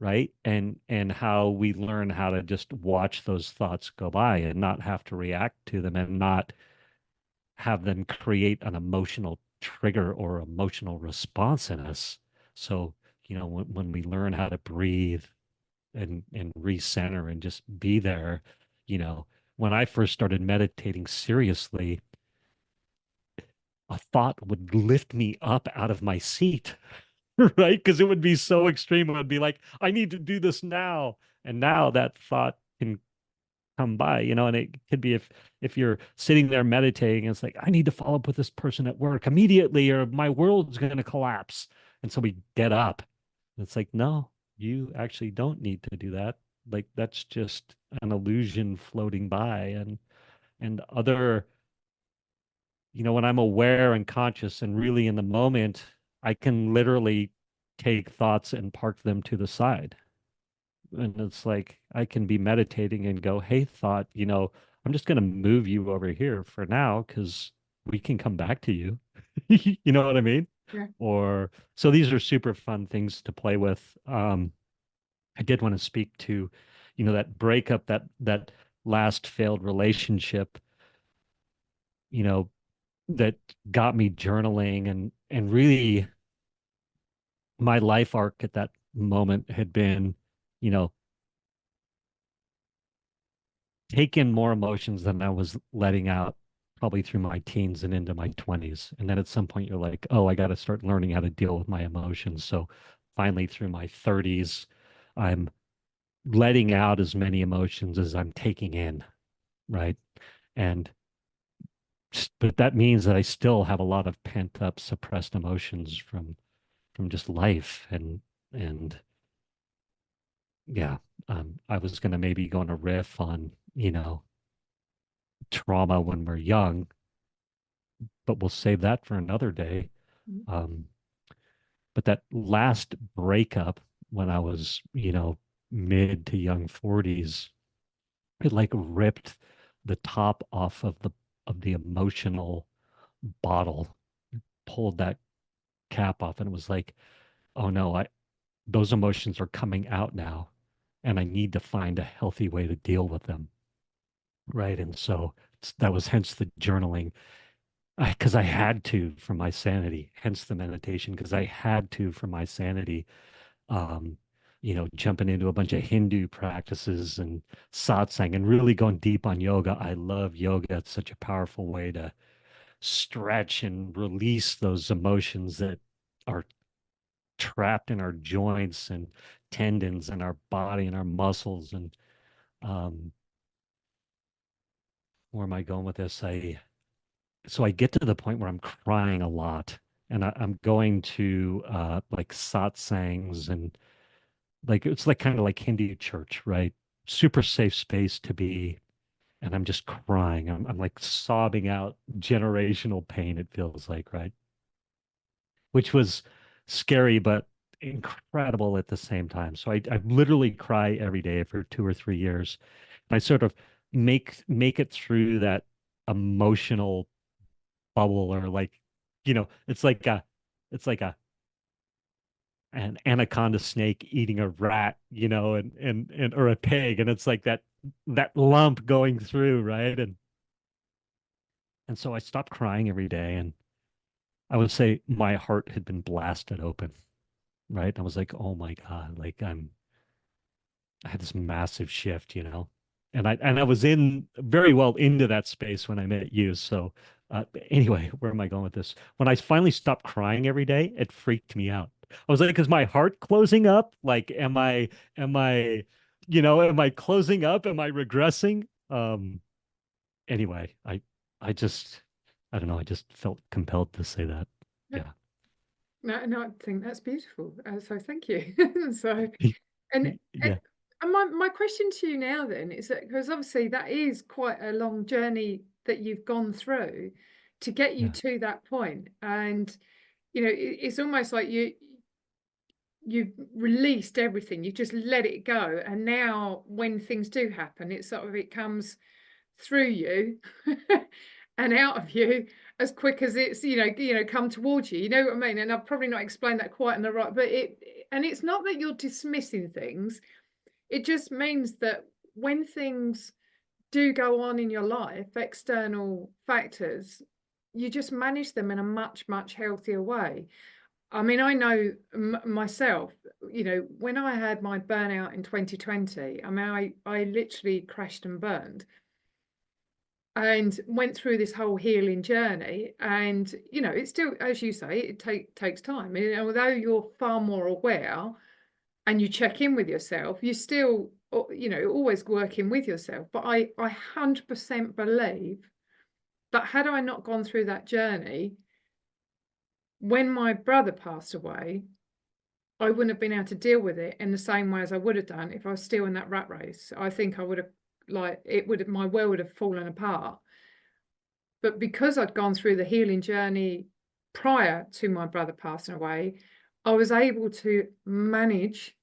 right? And how we learn how to just watch those thoughts go by and not have to react to them and not have them create an emotional trigger or emotional response in us. So, when we learn how to breathe and recenter and just be there, you know, when I first started meditating seriously, a thought would lift me up out of my seat, right? Because it would be so extreme. It would be like, I need to do this now. And now that thought can come by, and it could be if you're sitting there meditating, it's like, I need to follow up with this person at work immediately, or my world's going to collapse. And so we get up. It's like, no, you actually don't need to do that. Like that's just an illusion floating by. And other, when I'm aware and conscious and really in the moment, I can literally take thoughts and park them to the side. And it's like I can be meditating and go, hey, thought, I'm just going to move you over here for now because we can come back to you. You know what I mean? Yeah. Or so these are super fun things to play with. I did want to speak to, that breakup, that last failed relationship, you know, that got me journaling and really my life arc at that moment had been, you know, take in more emotions than I was letting out probably through my teens and into my 20s. And then at some point you're like, oh, I got to start learning how to deal with my emotions. So finally through my 30s, I'm letting out as many emotions as I'm taking in, right? And but that means that I still have a lot of pent up suppressed emotions from just life and yeah, I was going to maybe go on a riff on, trauma when we're young, but we'll save that for another day. Mhm. Um, but that last breakup when I was, mid to young 40s, it like ripped the top off of the emotional bottle, pulled that cap off, and it was like, oh no, I those emotions are coming out now, and I need to find a healthy way to deal with them. Right. And so that was hence the journaling, because I had to for my sanity, hence the meditation, because I had to for my sanity. Um, jumping into a bunch of Hindu practices and satsang and really going deep on yoga. I love yoga. It's such a powerful way to stretch and release those emotions that are trapped in our joints and tendons and our body and our muscles. And um, where am I going with this? So I get to the point where I'm crying a lot, and I'm going to like satsangs and like it's like kind of like Hindu church, right? Super safe space to be, and I'm just crying. I'm like sobbing out generational pain. It feels like, right? Which was scary, but incredible at the same time. So I literally cry every day for 2 or 3 years. And I sort of make it through that emotional bubble or like, it's like a an anaconda snake eating a rat, and or a pig. And it's like that lump going through, right? And so I stopped crying every day and I would say my heart had been blasted open, right? I was like, oh my God, like I had this massive shift, and I was in very well into that space when I met you. So anyway, where am I going with this? When I finally stopped crying every day, it freaked me out. I was like, is my heart closing up? Like, am I closing up? Am I regressing? Anyway, I just, I don't know. I just felt compelled to say that. Yeah. Yeah. No, no, I think that's beautiful. So thank you. So, and and Yeah. and my question to you now then is that because obviously that is quite a long journey that you've gone through to get you Yeah. to that point, and it's almost like you've released everything, you just let it go, and now when things do happen, it comes through you and out of you as quick as it's come towards you, you know what I mean? And I've probably not explained that quite in the right, but it's not that you're dismissing things, it just means that when things do go on in your life, external factors, you just manage them in a much, much healthier way. I mean, I know myself, you know, when I had my burnout in 2020, I mean, I literally crashed and burned and went through this whole healing journey. And, you know, it's still, as you say, it takes time. And, although you're far more aware and you check in with yourself, you still, you know, always working with yourself. But I 100% believe that had I not gone through that journey, when my brother passed away, I wouldn't have been able to deal with it in the same way as I would have done if I was still in that rat race. I think I would have, like, it would have, my world would have fallen apart. But because I'd gone through the healing journey prior to my brother passing away, I was able to manage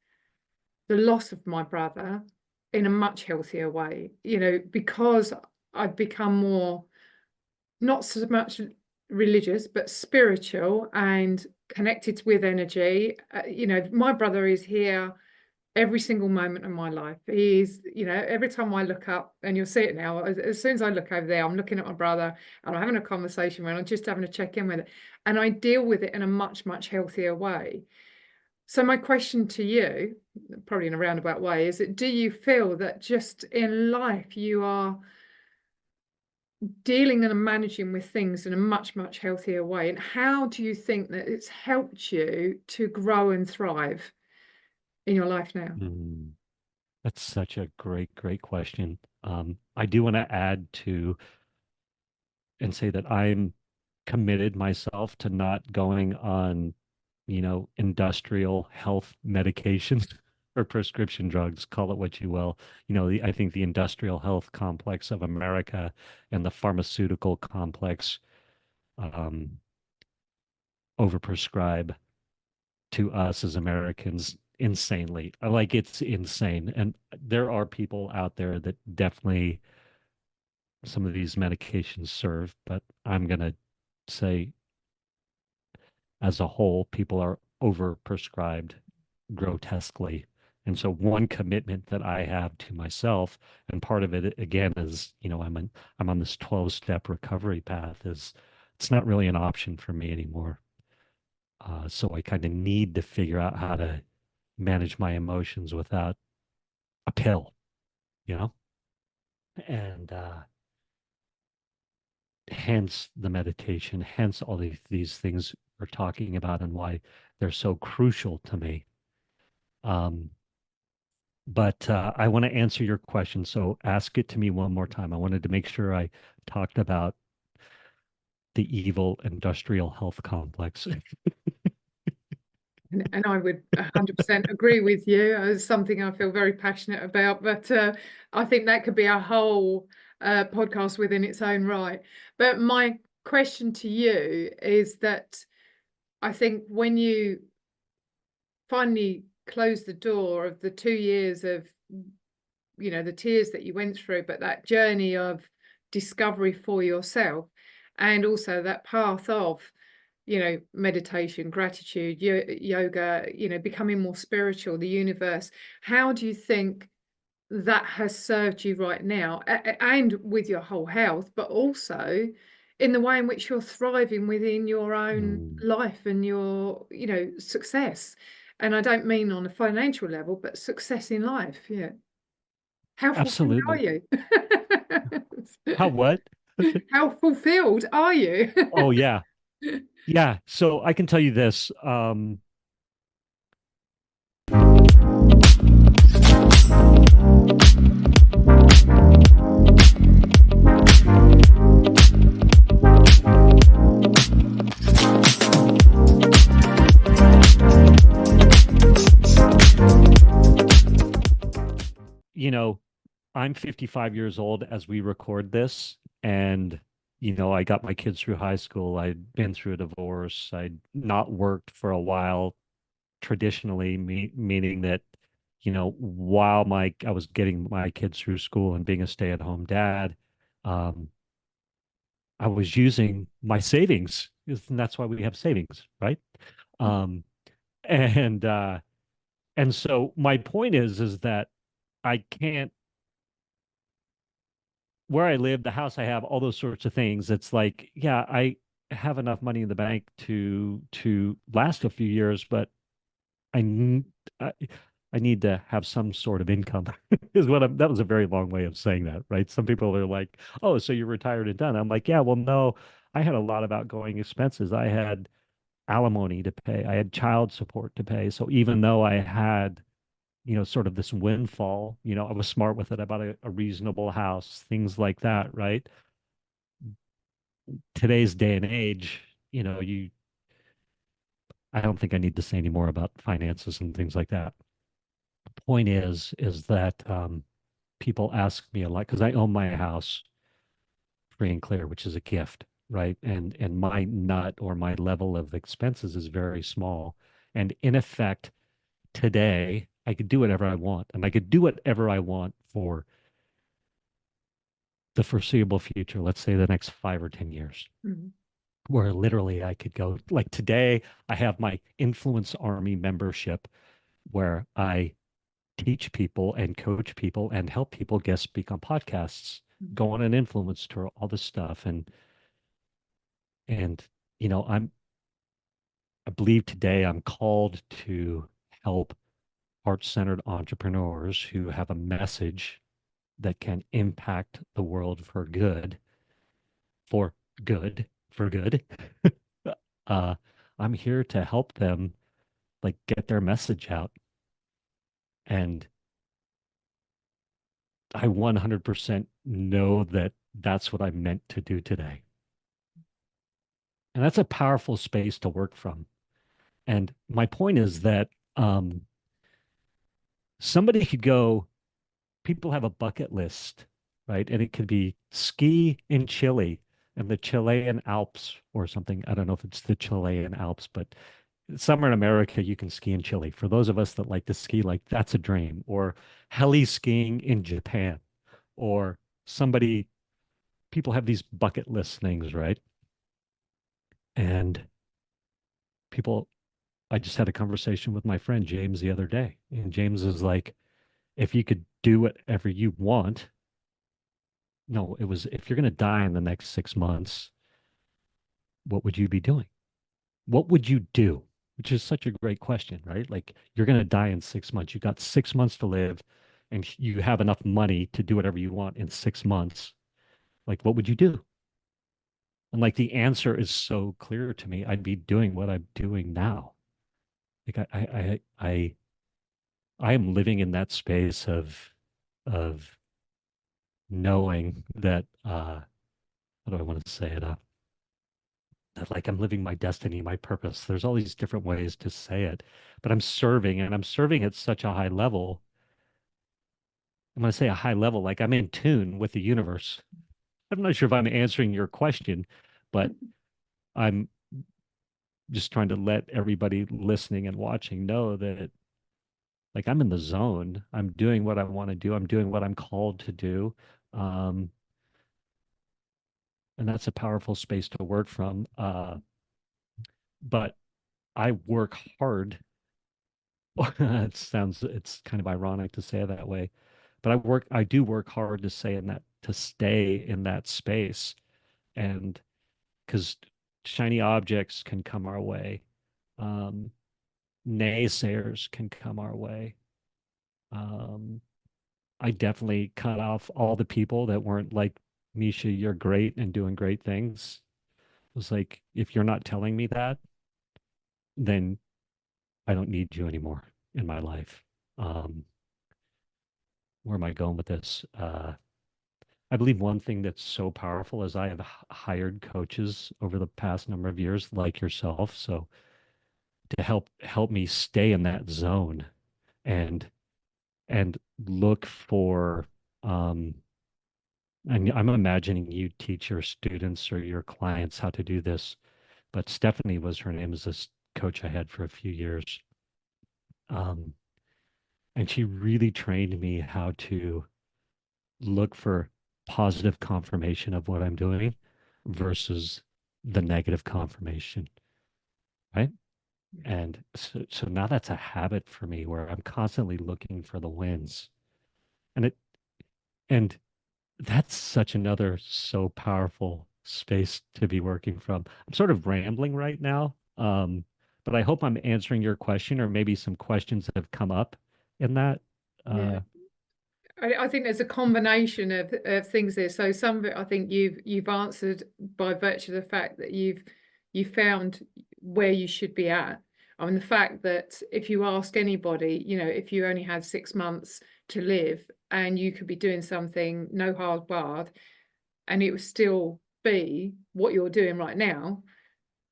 the loss of my brother in a much healthier way, you know, because I'd become more, not so much religious, but spiritual and connected with energy. You know, my brother is here every single moment of my life. He's, you know, every time I look up, and you'll see it now, as soon as I look over there, I'm looking at my brother and I'm having a conversation with him, I'm just having a check in with it. And I deal with it in a much, much healthier way. So my question to you, probably in a roundabout way, is that do you feel that just in life you are dealing and managing with things in a much, much healthier way? And how do you think that it's helped you to grow and thrive in your life now? That's such a great question. I do want to add to and say that I'm committed myself to not going on, industrial health medications or prescription drugs, call it what you will. I think the industrial health complex of America and the pharmaceutical complex um, overprescribe to us as Americans insanely. Like it's insane. And there are people out there that definitely some of these medications serve, but I'm going to say as a whole, people are overprescribed grotesquely. And so one commitment that I have to myself, and part of it again is, I'm on this 12-step recovery path, is it's not really an option for me anymore. So I kind of need to figure out how to manage my emotions without a pill, you know? And hence the meditation, hence all these things we're talking about and why they're so crucial to me. But I want to answer your question. So ask it to me one more time. I wanted to make sure I talked about the evil industrial health complex. And I would 100% agree with you. It's something I feel very passionate about, but I think that could be a whole podcast within its own right. But my question to you is that I think when you finally close the door of the 2 years of, you know, the tears that you went through, but that journey of discovery for yourself, and also that path of, you know, meditation, gratitude, yoga, you know, becoming more spiritual, the universe, how do you think that has served you right now, and with your whole health, but also in the way in which you're thriving within your own Mm, life and your, you know, success? And I don't mean on a financial level, but success in life. Yeah. How fulfilled are absolutely. you? How what? How fulfilled are you? Oh yeah. Yeah. So I can tell you this. You know, I'm 55 years old as we record this, and I got my kids through high school. I'd been through a divorce. I'd not worked for a while traditionally, meaning that, while I was getting my kids through school and being a stay-at-home dad, um, I was using my savings, and that's why we have savings, right? Um, and and so my point is that I can't where I live, the house I have, all those sorts of things. It's like, yeah, I have enough money in the bank to last a few years, but I n- I, I need to have some sort of income is what that was a very long way of saying that, right? Some people are like, "Oh, so you're retired and done." I'm like, "Yeah, well, no, I had a lot of outgoing expenses. I had alimony to pay. I had child support to pay. So even though I had, sort of this windfall, I was smart with it. I bought a reasonable house, things like that, right? Today's day and age, I don't think I need to say any more about finances and things like that. Point is that people ask me a lot because I own my house free and clear, which is a gift, right? And my nut or my level of expenses is very small. And in effect, today I could do whatever I want, and I could do whatever I want for the foreseeable future, let's say the next 5 or 10 years, Mhm. where literally I could go like today, I have my Influence Army membership where I teach people and coach people and help people guest speak on podcasts, go on an influence tour, all this stuff. And you know, I believe today I'm called to help heart-centered entrepreneurs who have a message that can impact the world for for good. uh, I'm here to help them like get their message out. And I 100% know that that's what I meant to do today. And that's a powerful space to work from. And my point is that um, somebody could go, people have a bucket list, right? And it could be ski in Chile and the Chilean Alps or something. I don't know if it's the Chilean Alps, but somewhere in America you can ski in Chile. For those of us that like to ski, like that's a dream. Or heli skiing in Japan. Or somebody, people have these bucket list things, right? And people, I just had a conversation with my friend James the other day, and James is like, if you could do whatever you want, no, it was if you're going to die in the next 6 months, what would you be doing? What would you do? Which is such a great question, right? Like you're going to die in 6 months. You got 6 months to live and you have enough money to do whatever you want in 6 months. Like, what would you do? And like the answer is so clear to me. I'd be doing what I'm doing now. Like I am living in that space of knowing that how do I want to say it? That like I'm living my destiny, my purpose. There's all these different ways to say it, but I'm serving and I'm serving at such a high level. I'm going to say a high level, like I'm in tune with the universe. I'm not sure if I'm answering your question, but I'm just trying to let everybody listening and watching know that like I'm in the zone. I'm doing what I want to do. I'm doing what I'm called to do. Um, and that's a powerful space to work from. But I work hard. It's kind of ironic to say it that way, but I do work hard to stay in that space. And because shiny objects can come our way, um, naysayers can come our way. Um, I definitely cut off all the people that weren't like, Mischa, you're great and doing great things. It was like, if you're not telling me that, then I don't need you anymore in my life. Um, where am I going with this? I believe one thing that's so powerful is I have hired coaches over the past number of years, like yourself, so to help me stay in that zone and and look for and I'm imagining you teach your students or your clients how to do this, but Stephanie was her name, is this coach I had for a few years. Um, and she really trained me how to look for positive confirmation of what I'm doing versus the negative confirmation, right? And so now that's a habit for me where I'm constantly looking for the wins. And it and That's such another so powerful space to be working from. I'm sort of rambling right now, but I hope I'm answering your question, or maybe some questions that have come up in that. Yeah. Uh, I think there's a combination of things there. So some of it I think you've answered by virtue of the fact that you found where you should be at. I mean, the fact that if you ask anybody, you know, if you only had 6 months to live and you could be doing something no hard barred and it would still be what you're doing right now,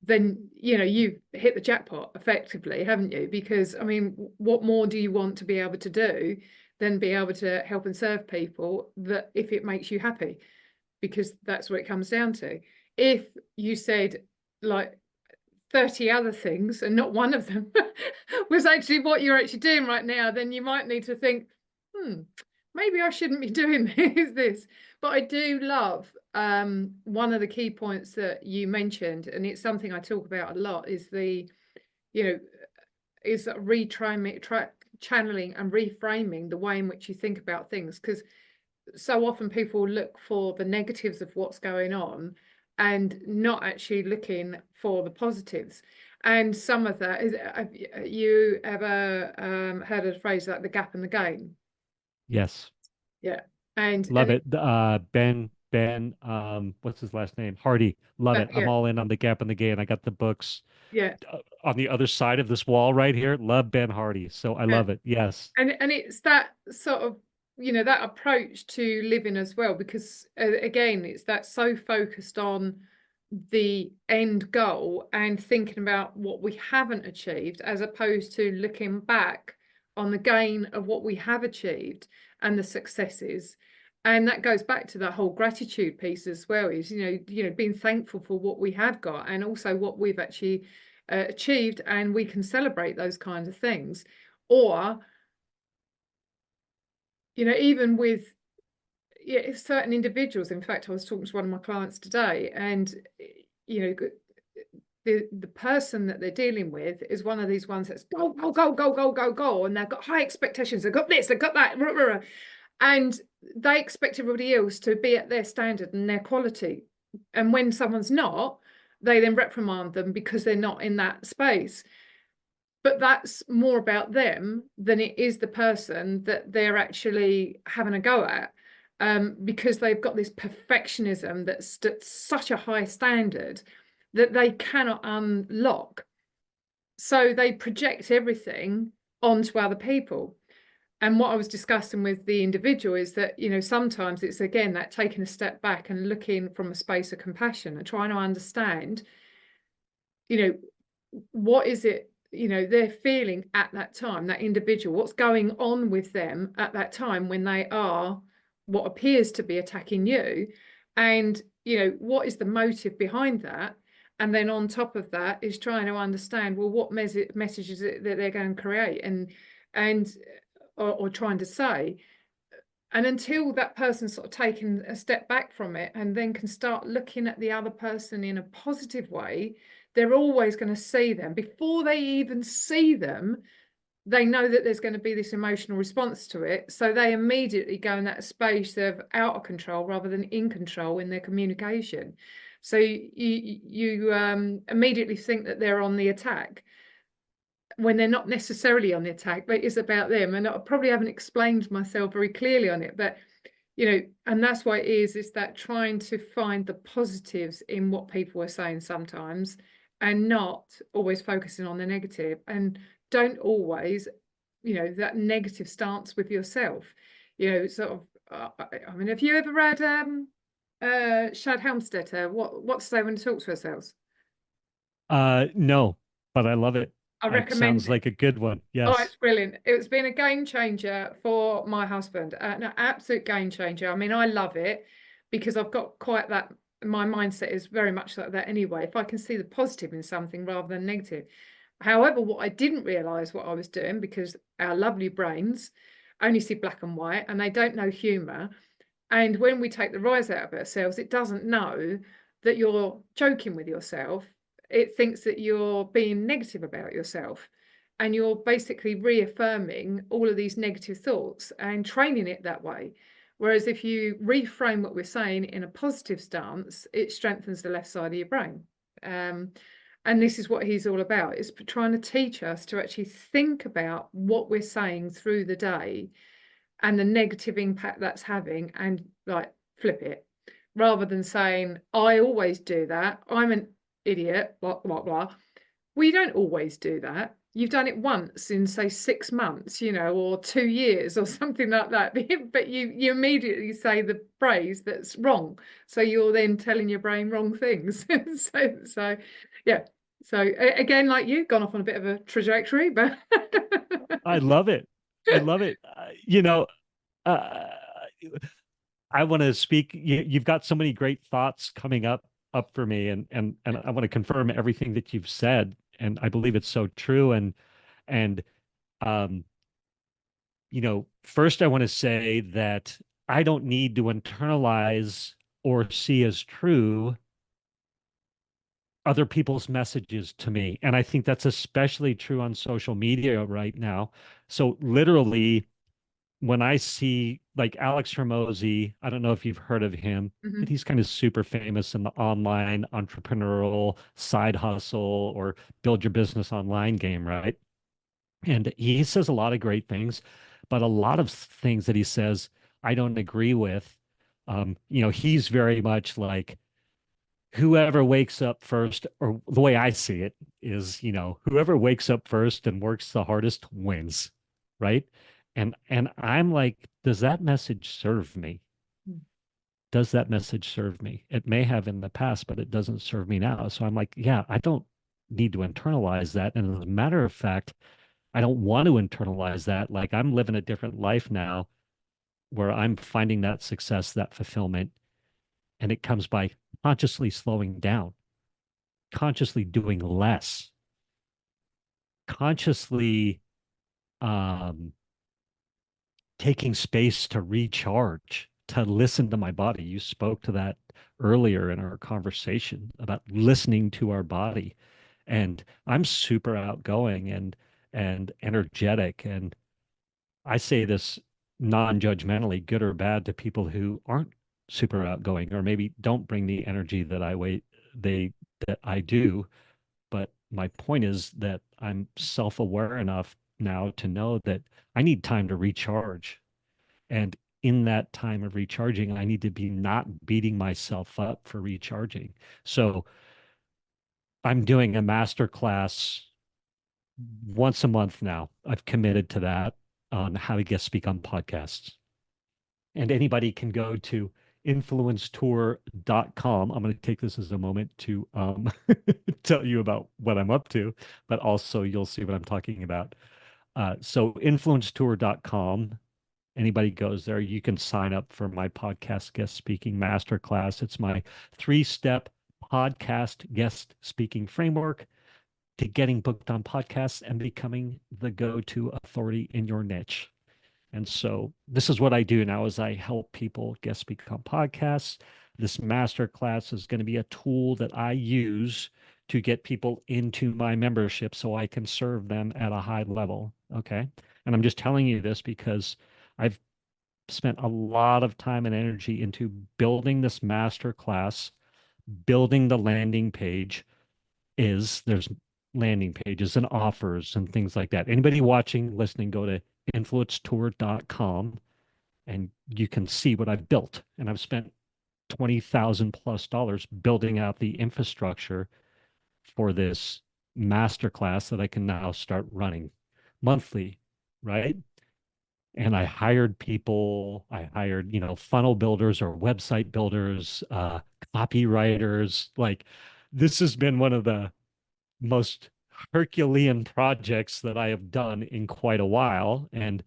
then you know you've hit the jackpot effectively, haven't you? Because I mean, what more do you want to be able to do than be able to help and serve people that if it makes you happy? Because that's what it comes down to. If you said like 30 other things and not one of them was actually what you're actually doing right now, then you might need to think, maybe I shouldn't be doing this. But I do love one of the key points that you mentioned, and it's something I talk about a lot, is the, you know, is retraining, channeling and reframing the way in which you think about things. Because so often people look for the negatives of what's going on and not actually looking for the positives. And some of that is, have you ever heard of the phrase like the gap and the gain? yes, Yeah. And love it. Ben, what's his last name? Hardy. Love it. I'm yeah, all in on the gap and the gain. I got the books yeah, on the other side of this wall right here. Love Ben Hardy. So I yeah. love it. Yes. And it's that sort of, you know, that approach to living as well, because again, it's that so focused on the end goal and thinking about what we haven't achieved, as opposed to looking back on the gain of what we have achieved and the successes. And that goes back to that whole gratitude piece as well, is, you know, being thankful for what we have got and also what we've actually achieved, and we can celebrate those kinds of things. Or, you know, even with, yeah, certain individuals. In fact, I was talking to one of my clients today, and you know, the person that they're dealing with is one of these ones that's go go go go go go go, and they've got high expectations. They've got this, they've got that, rah, rah, rah, and they expect everybody else to be at their standard and their quality. And when someone's not, they then reprimand them because they're not in that space. But that's more about them than it is the person that they're actually having a go at, because they've got this perfectionism that's at such a high standard that they cannot unlock. So they project everything onto other people. And what I was discussing with the individual is that, you know, sometimes it's again that taking a step back and looking from a space of compassion and trying to understand, you know, what is it, you know, they're feeling at that time, that individual, what's going on with them at that time when they are what appears to be attacking you, and you know, what is the motive behind that. And then on top of that is trying to understand, well, what message is it that they're going to create and or trying to say. And until that person's sort of taken a step back from it and then can start looking at the other person in a positive way, they're always going to see them. Before they even see them, they know that there's going to be this emotional response to it. So they immediately go in that space of out of control rather than in control in their communication. So you immediately think that they're on the attack when they're not necessarily on the attack, but it's about them. And I probably haven't explained myself very clearly on it, but you know, and that's why it is that trying to find the positives in what people are saying sometimes, and not always focusing on the negative. And don't always, you know, that negative stance with yourself, you know, sort of, I mean, have you ever read Shad Helmstetter, what to say when to talk to ourselves? No, but I love it. I It recommend sounds it. like a good one. Oh, Yes. it's brilliant. It's been a game changer for my husband, an absolute game changer. I mean, I love it because I've got quite that, my mindset is very much like that anyway. If I can see the positive in something rather than negative. However, what I didn't realize what I was doing, because our lovely brains only see black and white and they don't know humor. And when we take the rise out of ourselves, it doesn't know that you're joking with yourself. It thinks that you're being negative about yourself. And you're basically reaffirming all of these negative thoughts and training it that way. Whereas if you reframe what we're saying in a positive stance, it strengthens the left side of your brain. And this is what he's all about, is trying to teach us to actually think about what we're saying through the day and the negative impact that's having, and like flip it, rather than saying, I always do that, I'm an idiot, blah, blah, blah. Well, you don't always do that. You've done it once in, say, 6 months, you know, or 2 years or something like that. But you immediately say the phrase that's wrong. So you're then telling your brain wrong things. So yeah. So again, like you, gone off on a bit of a trajectory, but I love it. I love it. Uh, I want to speak. You've got so many great thoughts coming up for me, and I want to confirm everything that you've said, and I believe it's so true. And um, first I want to say that I don't need to internalize or see as true other people's messages to me, and I think that's especially true on social media right now. So literally, when I see like Alex Hermosi, I don't know if you've heard of him, but he's kind of super famous in the online entrepreneurial side hustle or build your business online game, right? And he says a lot of great things, but a lot of things that he says I don't agree with. He's very much like whoever wakes up first, or the way I see it is, whoever wakes up first and works the hardest wins, right? And I'm like, does that message serve me? Does that message serve me? It may have in the past, but it doesn't serve me now. So I'm like, yeah, I don't need to internalize that. And as a matter of fact, I don't want to internalize that. Like I'm living a different life now where I'm finding that success, that fulfillment, and it comes by consciously slowing down, consciously doing less, consciously um, taking space to recharge, to listen to my body. You spoke to that earlier in our conversation about listening to our body. And I'm super outgoing and energetic. And I say this non-judgmentally, good or bad, to people who aren't super outgoing or maybe don't bring the energy that I do. But my point is that I'm self-aware enough now to know that I need time to recharge. And in that time of recharging, I need to be not beating myself up for recharging. So I'm doing a master class once a month now. I've committed to that on how to guest speak on podcasts. And anybody can go to influencetour.com. I'm going to take this as a moment to tell you about what I'm up to, but also you'll see what I'm talking about. So influencetour.com, anybody goes there, you can sign up for my podcast guest speaking masterclass. It's my 3-step podcast guest speaking framework to getting booked on podcasts and becoming the go-to authority in your niche. And so this is what I do now is I help people guest speak on podcasts. This master class is going to be a tool that I use to get people into my membership so I can serve them at a high level. Okay. And I'm just telling you this because I've spent a lot of time and energy into building this master class, building the landing page. There's landing pages and offers and things like that. Anybody watching, listening, go to influencetour.com and you can see what I've built. And I've spent $20,000+ building out the infrastructure for this masterclass that I can now start running monthly, right? And I hired people, funnel builders or website builders, copywriters. Like this has been one of the most Herculean projects that I have done in quite a while. And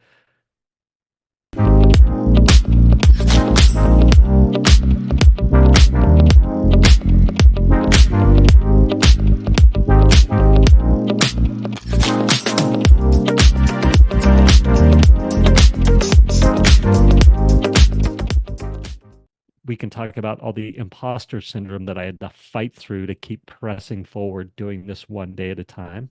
we can talk about all the imposter syndrome that I had to fight through to keep pressing forward, doing this one day at a time,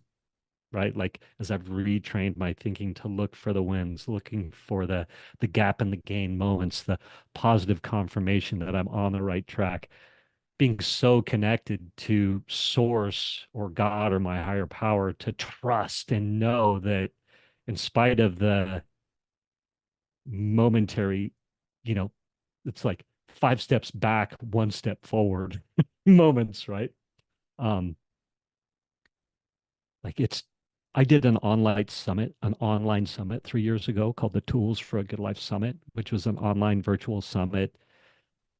right? Like as I've retrained my thinking to look for the wins, looking for the gap in the gain moments, the positive confirmation that I'm on the right track, being so connected to source or God or my higher power to trust and know that in spite of the momentary, you know, it's like 5 steps back, 1 step forward moments, right? Um, like it's, I did an online summit 3 years ago called the Tools for a Good Life Summit, which was an online virtual summit,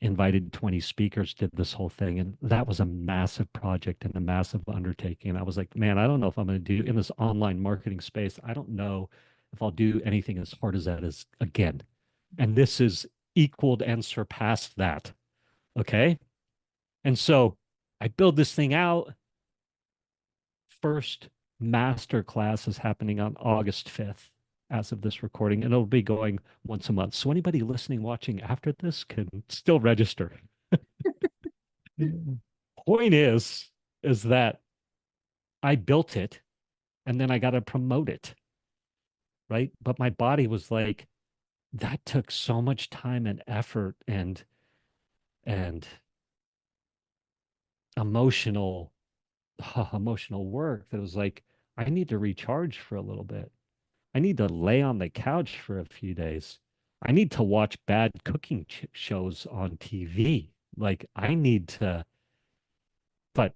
invited 20 speakers, did this whole thing. And that was a massive project and a massive undertaking. And I was like, man, I don't know if I'm going to do in this online marketing space. I don't know if I'll do anything as hard as that is again. And this is equaled and surpassed that. Okay. And so I build this thing out. First master class is happening on August 5th as of this recording, and it'll be going once a month. So anybody listening, watching after this can still register. Point is that I built it and then I got to promote it, right? But my body was like, that took so much time and effort and emotional emotional work that was like, I need to recharge for a little bit. I need to lay on the couch for a few days. I need to watch bad cooking shows on TV. Like I need to, but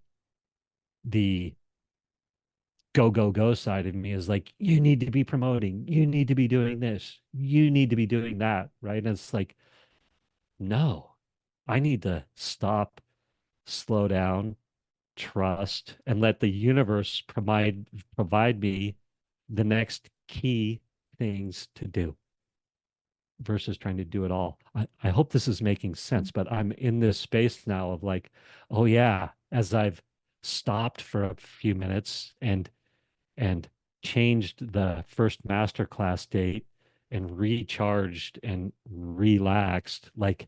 the go, go, go side of me is like, you need to be promoting. You need to be doing this. You need to be doing that. Right. And it's like, no, I need to stop, slow down, trust, and let the universe provide me the next key things to do versus trying to do it all. I hope this is making sense, but I'm in this space now of like, oh yeah, as I've stopped for a few minutes and changed the first masterclass date and recharged and relaxed, like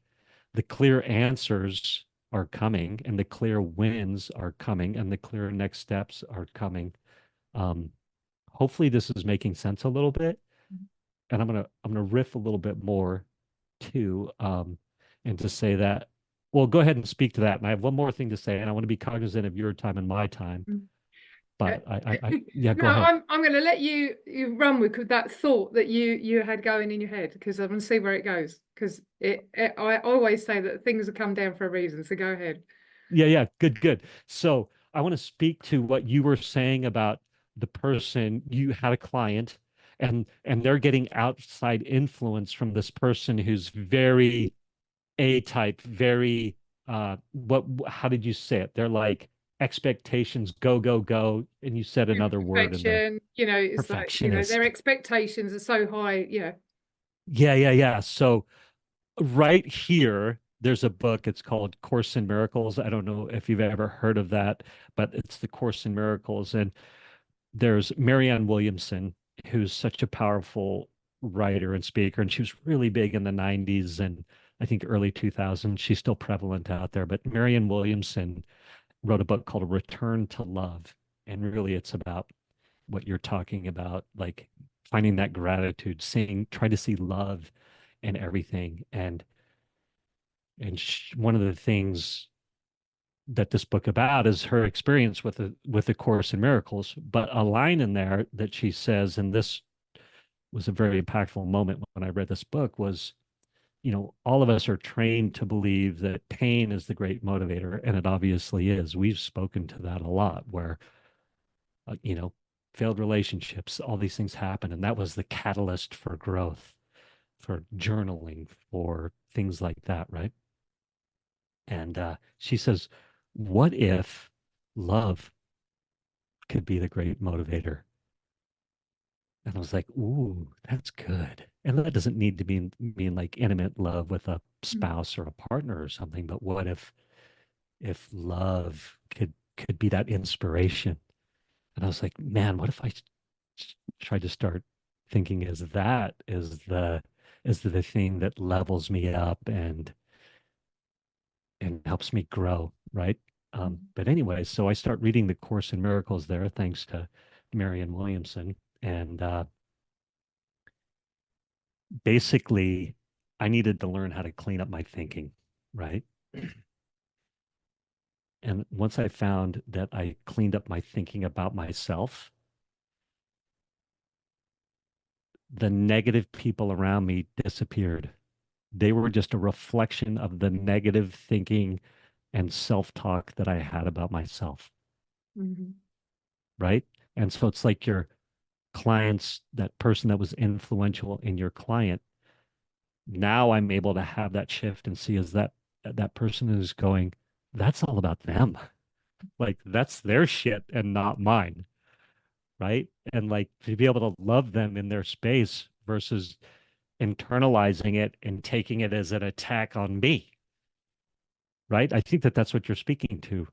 the clear answers are coming and the clear wins are coming and the clear next steps are coming. Um, Hopefully this is making sense a little bit. And I'm gonna riff a little bit more too, and to say that, well, go ahead and speak to that. And I have one more thing to say, and I want to be cognizant of your time and my time. Uh, But yeah, no, go ahead. I'm going to let you run with that thought that you had going in your head, because I'm going to see where it goes, because I always say that things have come down for a reason. So go ahead. Yeah, yeah, good, good. So I want to speak to what you were saying about the person you had a client and they're getting outside influence from this person who's very A type, very what how did you say it? They're like expectations, go, go, go. And you said another word in there. Perfection, it's like, their Perfectionist. expectations are so high. Yeah, yeah, yeah. So right here, there's a book. It's called Course in Miracles. I don't know if you've ever heard of that, but it's the Course in Miracles. And there's Marianne Williamson, who's such a powerful writer and speaker, and she was really big in the 90s and I think early 2000s. She's still prevalent out there, but Marianne Williamson wrote a book called Return to Love. And really, it's about what you're talking about, like finding that gratitude, seeing, try to see love in everything. And one of the things that this book about is her experience with the Course in Miracles. But a line in there that she says, and this was a very impactful moment when I read this book, was, all of us are trained to believe that pain is the great motivator, and it obviously is. We've spoken to that a lot, where uh, you know, failed relationships, all these things happen, and that was the catalyst for growth, for journaling, for things like that, right? And she says, what if love could be the great motivator? And I was like, ooh, that's good. And that doesn't need to mean like intimate love with a spouse or a partner or something, but what if love could be that inspiration? And I was like, man, what if I tried to start thinking as that is the thing that levels me up and helps me grow, right? But anyway, so I start reading the Course in Miracles there, thanks to Marianne Williamson, and basically, I needed to learn how to clean up my thinking, right? And once I found that I cleaned up my thinking about myself, the negative people around me disappeared. They were just a reflection of the negative thinking and self-talk that I had about myself, Mhm. right? And so it's like your clients, that person that was influential in your client, now I'm able to have that shift and see is that person is going, that's all about them. Like that's their shit and not mine, right? And like to be able to love them in their space versus internalizing it and taking it as an attack on me, right? I think that that's what you're speaking to,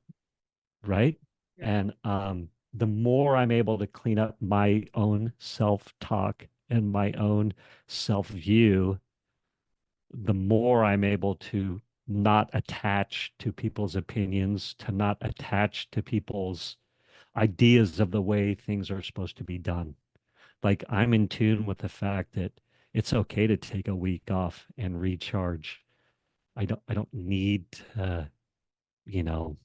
right? Yeah. And the more I'm able to clean up my own self-talk and my own self-view, the more I'm able to not attach to people's opinions, to not attach to people's ideas of the way things are supposed to be done. Like I'm in tune with the fact that it's okay to take a week off and recharge. I don't need to, you know,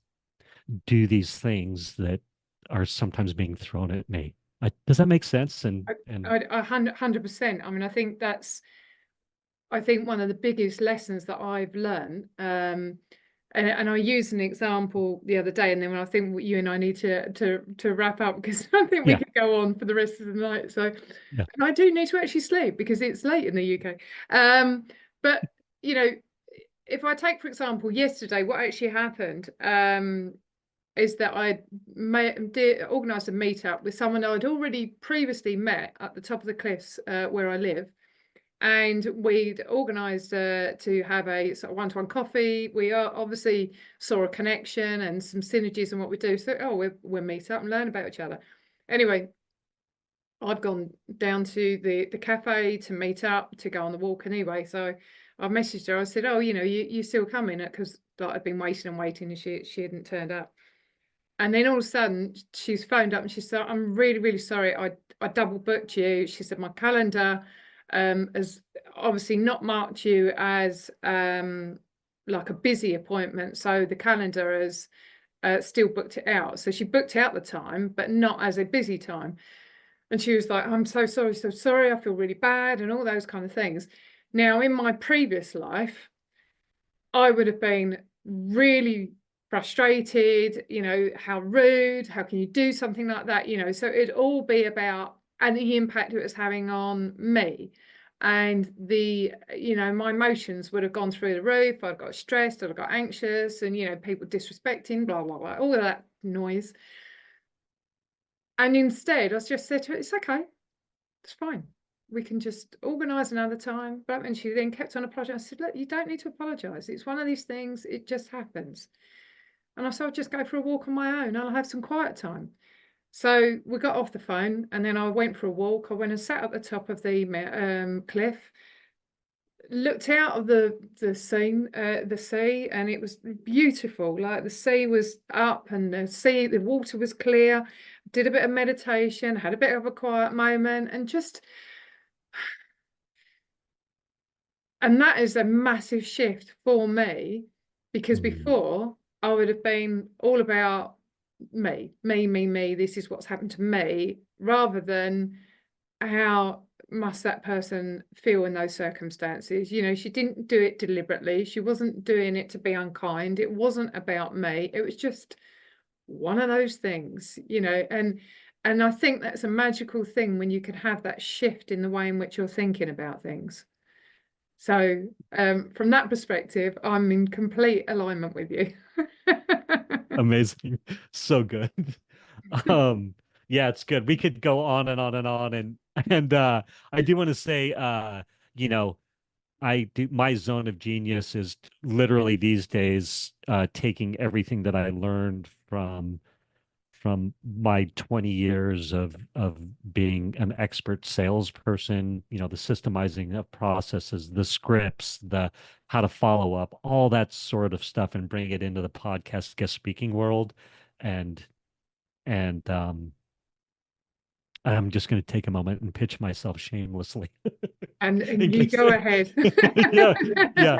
do these things that are sometimes being thrown at me. Does that make sense? And 100%. I mean, I think one of the biggest lessons that I've learned, and I used an example the other day, and then I think you and I need to wrap up because I think we yeah, could go on for the rest of the night. So, yeah, and I do need to actually sleep because it's late in the UK. But you know, if I take, for example, yesterday, what actually happened, is that I organised a meetup with someone I'd already previously met at the top of the cliffs where I live. And we'd organised to have a sort of one-to-one coffee. We obviously saw a connection and some synergies in what we do. So, we'll meet up and learn about each other. Anyway, I've gone down to the cafe to meet up to go on the walk anyway. So I messaged her. I said, "Oh, you still coming?" Because like, I'd been waiting and waiting, and she hadn't turned up. And then all of a sudden, she's phoned up and she said, "I'm really, really sorry. I double booked you." She said, "My calendar has obviously not marked you as like a busy appointment. So the calendar has still booked it out." So she booked out the time, but not as a busy time. And she was like, "I'm so sorry, so sorry. I feel really bad," and all those kind of things. Now, in my previous life, I would have been really frustrated, how rude, how can you do something like that? So it'd all be about and the impact it was having on me. And my emotions would have gone through the roof. I'd got stressed, I'd got anxious, and people disrespecting, blah, blah, blah, all of that noise. And instead, I just said to her, "It's okay, it's fine. We can just organise another time." But and she then kept on apologising. I said, "Look, you don't need to apologise. It's one of these things. It just happens." And I said, "I'll just go for a walk on my own and I'll have some quiet time." So we got off the phone and then I went for a walk. I went and sat at the top of the cliff, looked out of the sea, and it was beautiful. Like the sea was up and the water was clear. Did a bit of meditation, had a bit of a quiet moment, and that is a massive shift for me because mm, before I would have been all about me. This is what's happened to me, rather than how must that person feel in those circumstances. She didn't do it deliberately. She wasn't doing it to be unkind. It wasn't about me. It was just one of those things, and I think that's a magical thing when you can have that shift in the way in which you're thinking about things. So from that perspective, I'm in complete alignment with you. amazing. So good. Um, yeah, it's good. We could go on and on and on and I do want to say you know, I do my zone of genius is literally these days taking everything that I learned from my 20 years of being an expert salesperson, the systemizing of processes, the scripts, the how to follow up, all that sort of stuff, and bring it into the podcast guest speaking world, and and I'm just going to take a moment and pitch myself shamelessly And in you case. go ahead. Yeah, yeah.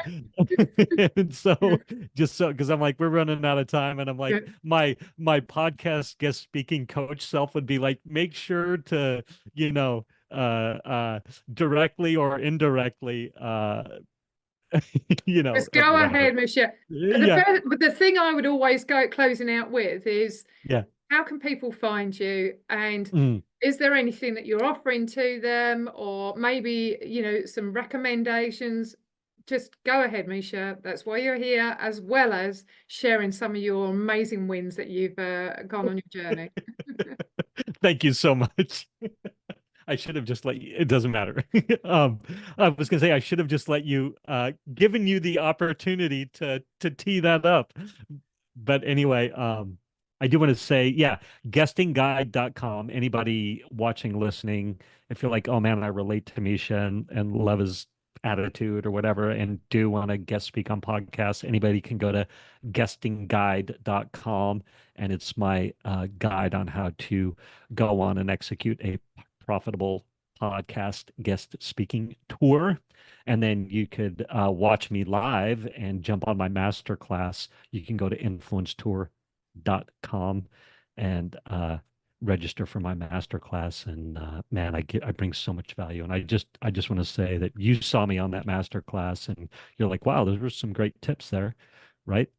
And so just so because I'm like, we're running out of time, and I'm Yeah. like, my podcast guest speaking coach self would be like, make sure to, you know, directly or indirectly, Just go whatever. ahead, Mischa. Yeah, But the thing I would always go closing out with is, yeah. how can people find you? And Mm. is there anything that you're offering to them, or maybe, some recommendations? Just go ahead, Mischa. That's why you're here, as well as sharing some of your amazing wins that you've gone on your journey. Thank you so much. I should have just let you, it doesn't matter. I was gonna say I should have just let you given you the opportunity to tee that up. But anyway, I do want to say, yeah, guestingguide.com. Anybody watching, listening, if you're like, oh man, I relate to Mischa and love his attitude or whatever, and do want to guest speak on podcasts, anybody can go to guestingguide.com, and it's my guide on how to go on and execute a profitable podcast guest speaking tour. And then you could watch me live and jump on my masterclass. You can go to influencetour.com and register for my masterclass. And man, I bring so much value. And I just want to say that you saw me on that masterclass, and you're like, wow, those were some great tips there, right?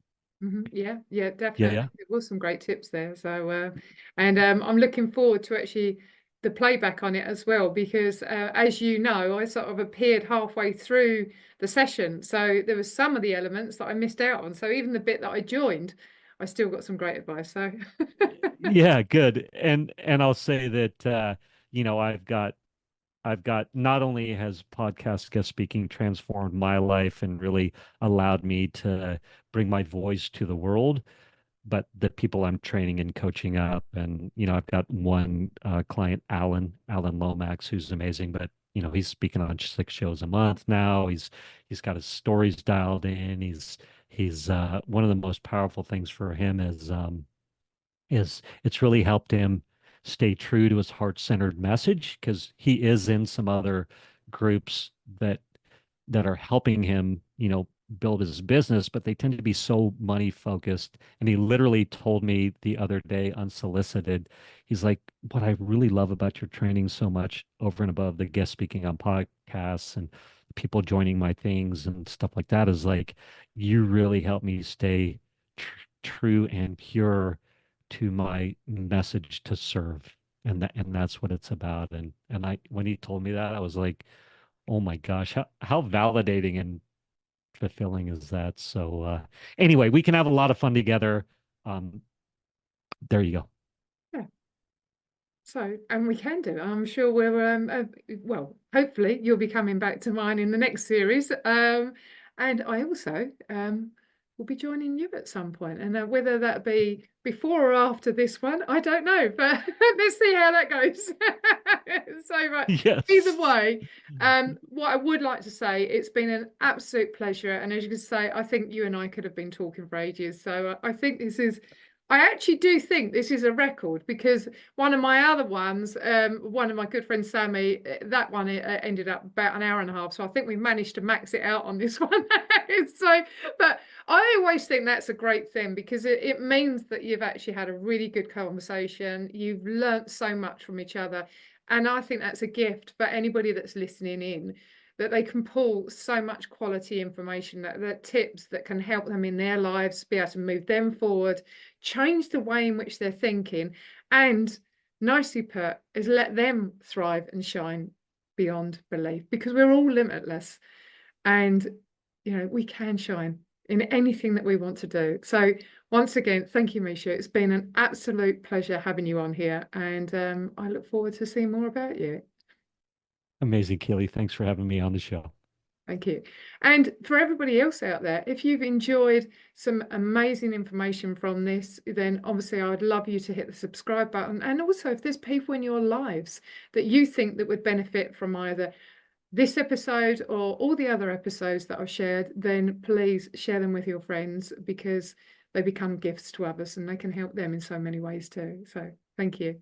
Yeah, yeah, Yeah, definitely. yeah. There was some great tips there. So, and I'm looking forward to actually the playback on it as well, because as you know, I sort of appeared halfway through the session. So there was some of the elements that I missed out on. So even the bit that I joined, I still got some great advice. So Yeah, good. And I'll say that I've got not only has podcast guest speaking transformed my life and really allowed me to bring my voice to the world, but the people I'm training and coaching up. And, I've got one client, Alan Lomax, who's amazing, but, he's speaking on 6 shows a month now. He's got his stories dialed in. He's one of the most powerful things for him is it's really helped him stay true to his heart-centered message, because he is in some other groups that are helping him, build his business, but they tend to be so money focused. And he literally told me the other day, unsolicited, he's like, what I really love about your training so much, over and above the guest speaking on podcasts and people joining my things and stuff like that, is like, you really help me stay true and pure to my message to serve. And that's what it's about. And I when he told me that, I was like, oh my gosh, how validating and fulfilling is that? So anyway, we can have a lot of fun together. Um, there you go. yeah. So, and we can do. I'm sure well, hopefully you'll be coming back to mine in the next series. And I also will be joining you at some point. And whether that be before or after this one, I don't know. But let's see how that goes. So, but either Yes. way, what I would like to say, it's been an absolute pleasure. And as you can say, I think you and I could have been talking for ages. So I think I actually do think this is a record, because one of my other ones, one of my good friends, Sammy, that one ended up about an hour and a half. So I think we managed to max it out on this one. So, but I always think that's a great thing, because it means that you've actually had a really good conversation. You've learnt so much from each other. And I think that's a gift for anybody that's listening in, that they can pull so much quality information, that tips that can help them in their lives, be able to move them forward, change the way in which they're thinking, and nicely put, is let them thrive and shine beyond belief, because we're all limitless, and we can shine in anything that we want to do. So once again, thank you, Mischa. It's been an absolute pleasure having you on here, and I look forward to seeing more about you. Amazing, Keely. Thanks for having me on the show. Thank you. And for everybody else out there, if you've enjoyed some amazing information from this, then obviously I would love you to hit the subscribe button. And also, if there's people in your lives that you think that would benefit from either this episode or all the other episodes that I've shared, then please share them with your friends, because they become gifts to others and they can help them in so many ways too. So thank you.